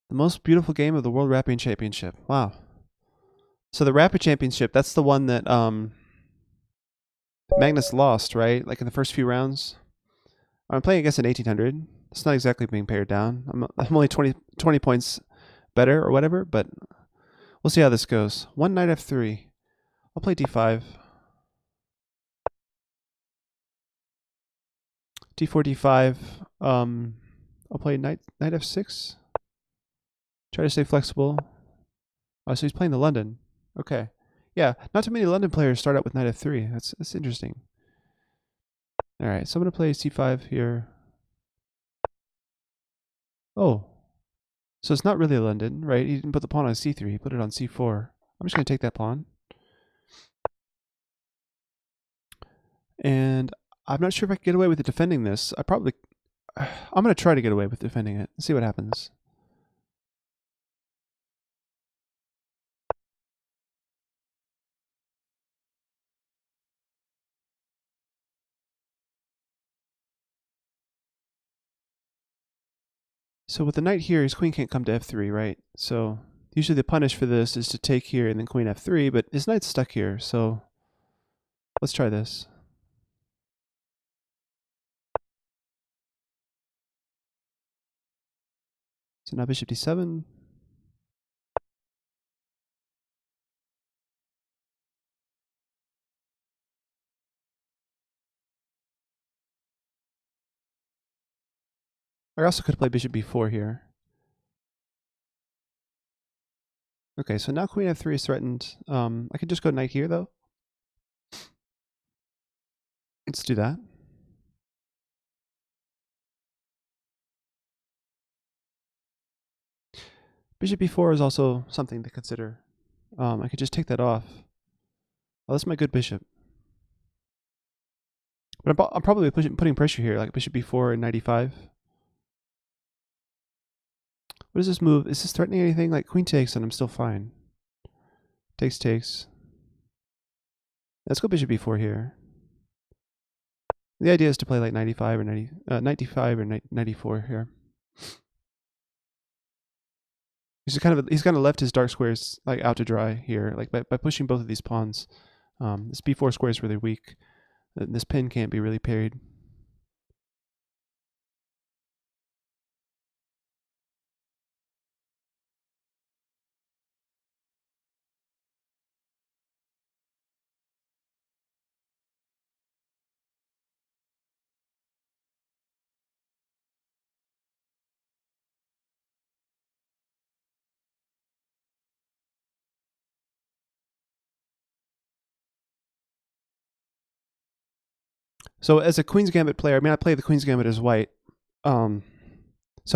The most beautiful game of the World Rapping Championship. Wow. So the Rapid Championship, that's the one that Magnus lost, right? Like in the first few rounds. I'm playing against an 1800. It's not exactly being pared down. I'm only 20 points better or whatever, but we'll see how this goes. One knight f3. I'll play d5. d4, d5. I'll play knight f6. Try to stay flexible. Oh, so he's playing the London. Okay. Yeah, not too many London players start out with knight f3. That's interesting. All right, so I'm going to play c5 here. Oh. So it's not really a London, right? He didn't put the pawn on c3. He put it on c4. I'm just going to take that pawn. And I'm not sure if I can get away with defending this. I'm going to try to get away with defending it. See what happens. So with the knight here, his queen can't come to f3, right? So usually the punish for this is to take here and then queen f3, but his knight's stuck here, so let's try this. So now bishop d7. I also could play bishop b4 here. Okay, so now queen f3 is threatened. I could just go knight here, though. Let's do that. Bishop b4 is also something to consider. I could just take that off. Oh, that's my good bishop. But I'm probably putting pressure here, like bishop b4 and knight e5. What is this move? Is this threatening anything? Like queen takes and I'm still fine. Takes, takes. Let's go bishop b4 here. The idea is to play like knight e5 or knight d5 or knight e4 here. He's kind of left his dark squares like out to dry here, like by pushing both of these pawns. This b4 square is really weak. This pin can't be really parried. So as a Queen's Gambit player, I mean, I play the Queen's Gambit as white. So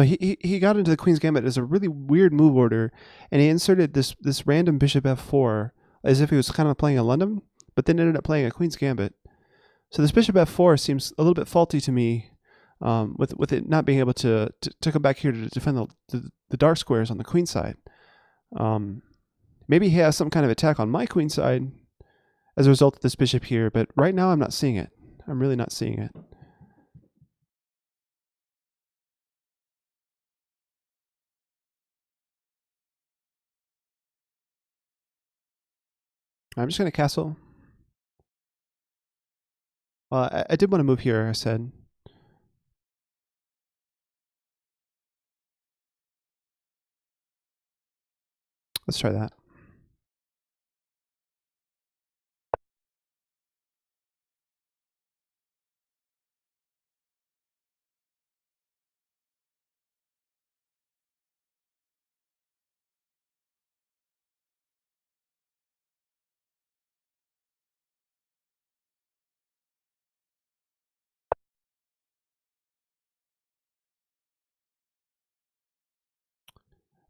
he got into the Queen's Gambit as a really weird move order, and he inserted this random bishop f4 as if he was kind of playing a London, but then ended up playing a Queen's Gambit. So this bishop f4 seems a little bit faulty to me, with it not being able to come back here to defend the dark squares on the queen side. Maybe he has some kind of attack on my queen side as a result of this bishop here, but right now I'm not seeing it. I'm really not seeing it. I'm just going to castle. I did want to move here, I said. Let's try that.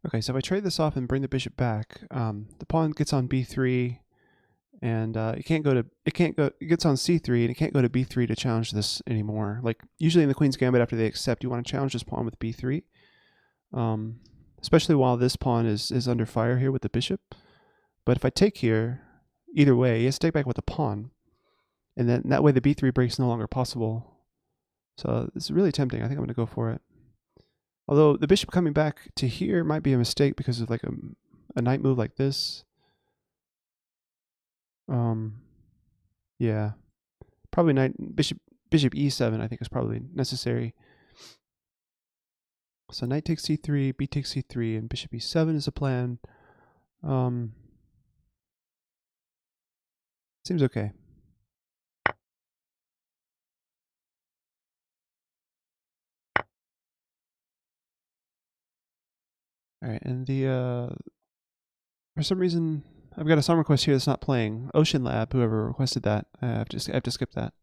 Okay, so if I trade this off and bring the bishop back, the pawn gets on b3, and it gets on c3, and it can't go to b3 to challenge this anymore. Like usually in the Queen's Gambit, after they accept, you want to challenge this pawn with b3, especially while this pawn is under fire here with the bishop. But if I take here, either way, he has to take back with the pawn, and then that way the b3 break is no longer possible. So it's really tempting. I think I'm going to go for it. Although the bishop coming back to here might be a mistake because of like a knight move like this. Yeah, probably bishop e7 I think is probably necessary. So knight takes c3, b takes c3, and bishop e7 is a plan. Seems okay. All right, and for some reason I've got a song request here that's not playing. Ocean Lab, whoever requested that, I have to skip that.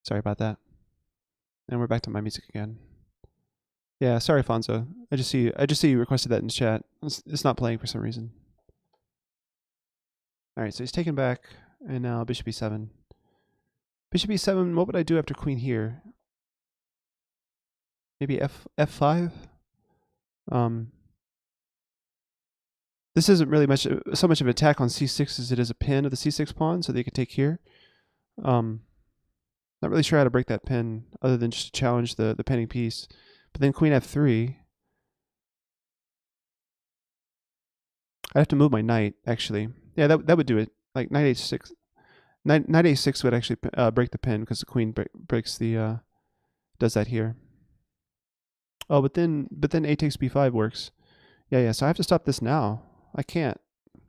Sorry about that. And we're back to my music again. Yeah, sorry, Fonzo. I just see you requested that in chat. It's not playing for some reason. All right, so he's taken back, and now bishop e7. Bishop e7. What would I do after queen here? Maybe f5. This isn't really so much of an attack on c6 as it is a pin of the c6 pawn, so they could take here. Not really sure how to break that pin other than just to challenge the pinning piece. But then queen f3. I'd have to move my knight, actually. Yeah, that would do it. Like knight h6. Knight a6 would actually break the pin because the queen breaks the does that here. Oh, but then a takes b5 works. Yeah. So I have to stop this now. I can't.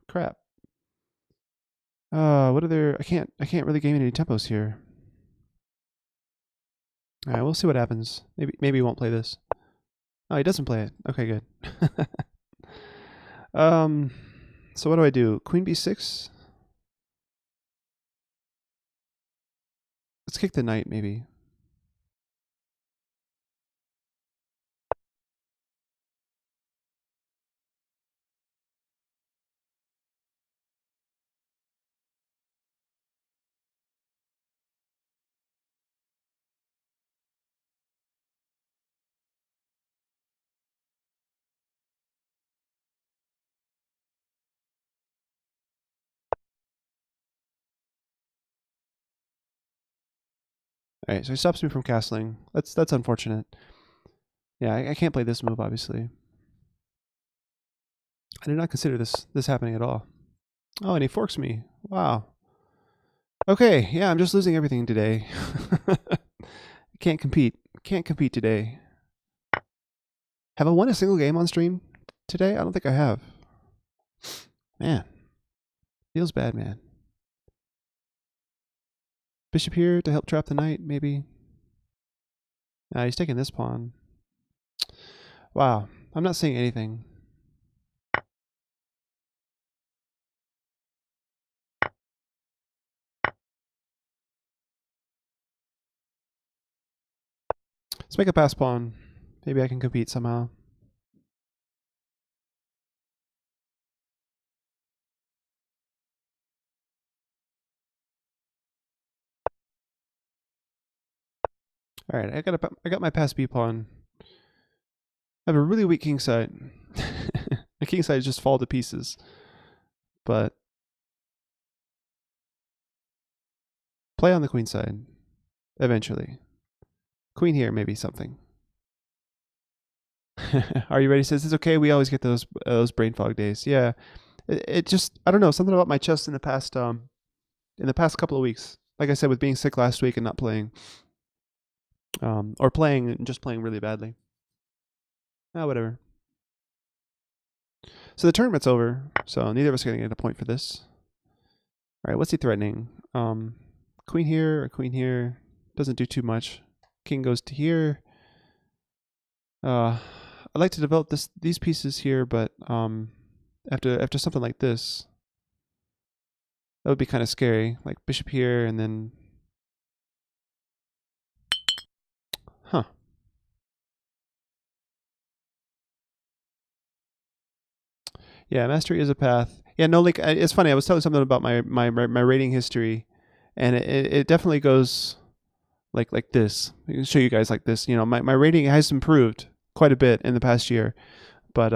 Crap. What are there? I can't really gain any tempos here. All right, we'll see what happens. Maybe he won't play this. Oh, he doesn't play it. Okay, good. So what do I do? Queen b6. Let's kick the knight, maybe. All right, so he stops me from castling. That's unfortunate. Yeah, I can't play this move, obviously. I did not consider this happening at all. Oh, and he forks me. Wow. Okay, yeah, I'm just losing everything today. Can't compete. Can't compete today. Have I won a single game on stream today? I don't think I have. Man. Feels bad, man. Bishop here to help trap the knight, maybe. He's taking this pawn. Wow. I'm not seeing anything. Let's make a pass pawn. Maybe I can compete somehow. All right, I got my pass B pawn. I have a really weak king side. My king side just fall to pieces. But play on the queen side eventually. Queen here, maybe something. Are you ready? Says it's okay. We always get those brain fog days. Yeah, it just, I don't know, something about my chest in the past couple of weeks. Like I said, with being sick last week and not playing, or playing and just playing really badly. Whatever. So the tournament's over. So neither of us are gonna get a point for this. All right, what's he threatening? Queen here or queen here doesn't do too much. King goes to here. I'd like to develop these pieces here, but after something like this, that would be kind of scary. Like bishop here and then, huh? Yeah, mastery is a path. Yeah, no, like it's funny. I was telling something about my rating history, and it definitely goes like this. I can show you guys like this. You know, my rating has improved quite a bit in the past year, but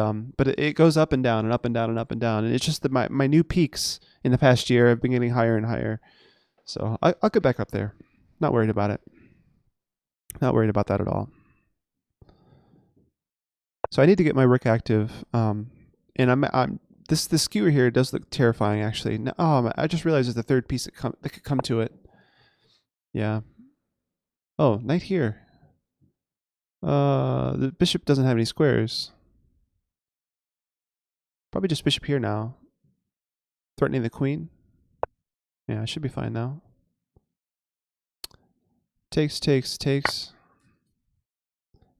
it goes up and down and up and down and up and down, and it's just that my new peaks in the past year have been getting higher and higher. So I'll get back up there. Not worried about it. Not worried about that at all. So I need to get my rook active. And I'm this skewer here does look terrifying actually. I just realized there's the third piece that could come to it. Yeah. Oh, knight here. The bishop doesn't have any squares. Probably just bishop here now. Threatening the queen. Yeah, I should be fine now. Takes.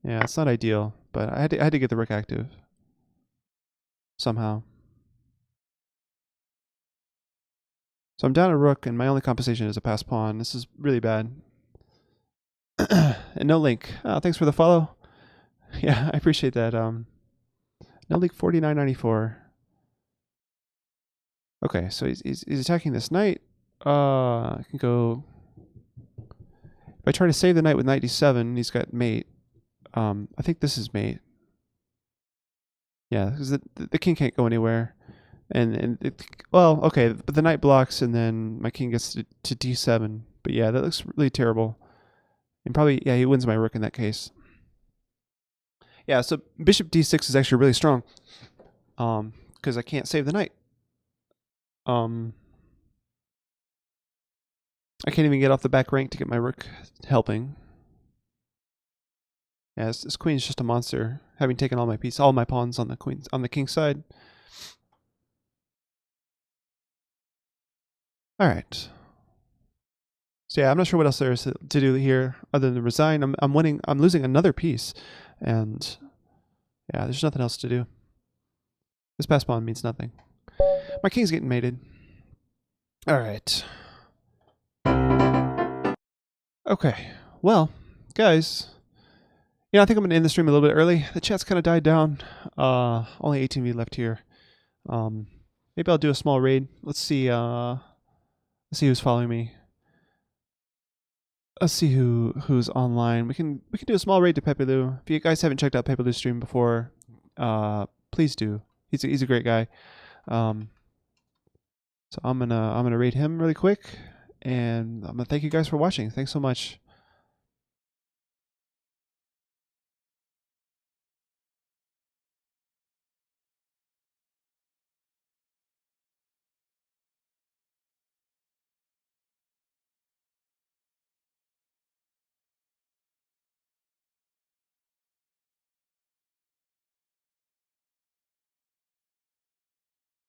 Yeah, it's not ideal, but I had to get the rook active somehow. So I'm down a rook, and my only compensation is a pass pawn. This is really bad. And no link. Oh, thanks for the follow. Yeah, I appreciate that. No link 49.94. Okay, so he's attacking this knight. I can go. If I try to save the knight with knight d7, he's got mate. I think this is mate. Yeah, because the king can't go anywhere. Well, okay, but the knight blocks, and then my king gets to d7. But yeah, that looks really terrible. And probably, yeah, he wins my rook in that case. Yeah, so bishop d6 is actually really strong. Because I can't save the knight. I can't even get off the back rank to get my rook helping. Yeah, this queen is just a monster, having taken all my pawns on the king's side. All right. So yeah, I'm not sure what else there is to do here other than resign. I'm winning. I'm losing another piece, and yeah, there's nothing else to do. This pass pawn means nothing. My king's getting mated. All right. Okay. Well, guys, I think I'm gonna end the stream a little bit early. The chat's kind of died down. Only 18 of you left here. Maybe I'll do a small raid. Let's see. Let's see who's following me. Let's see who's online. We can do a small raid to Pepe Lu. If you guys haven't checked out Pepe Lu's stream before, please do. He's a great guy. So I'm gonna raid him really quick, and I'm gonna thank you guys for watching. Thanks so much.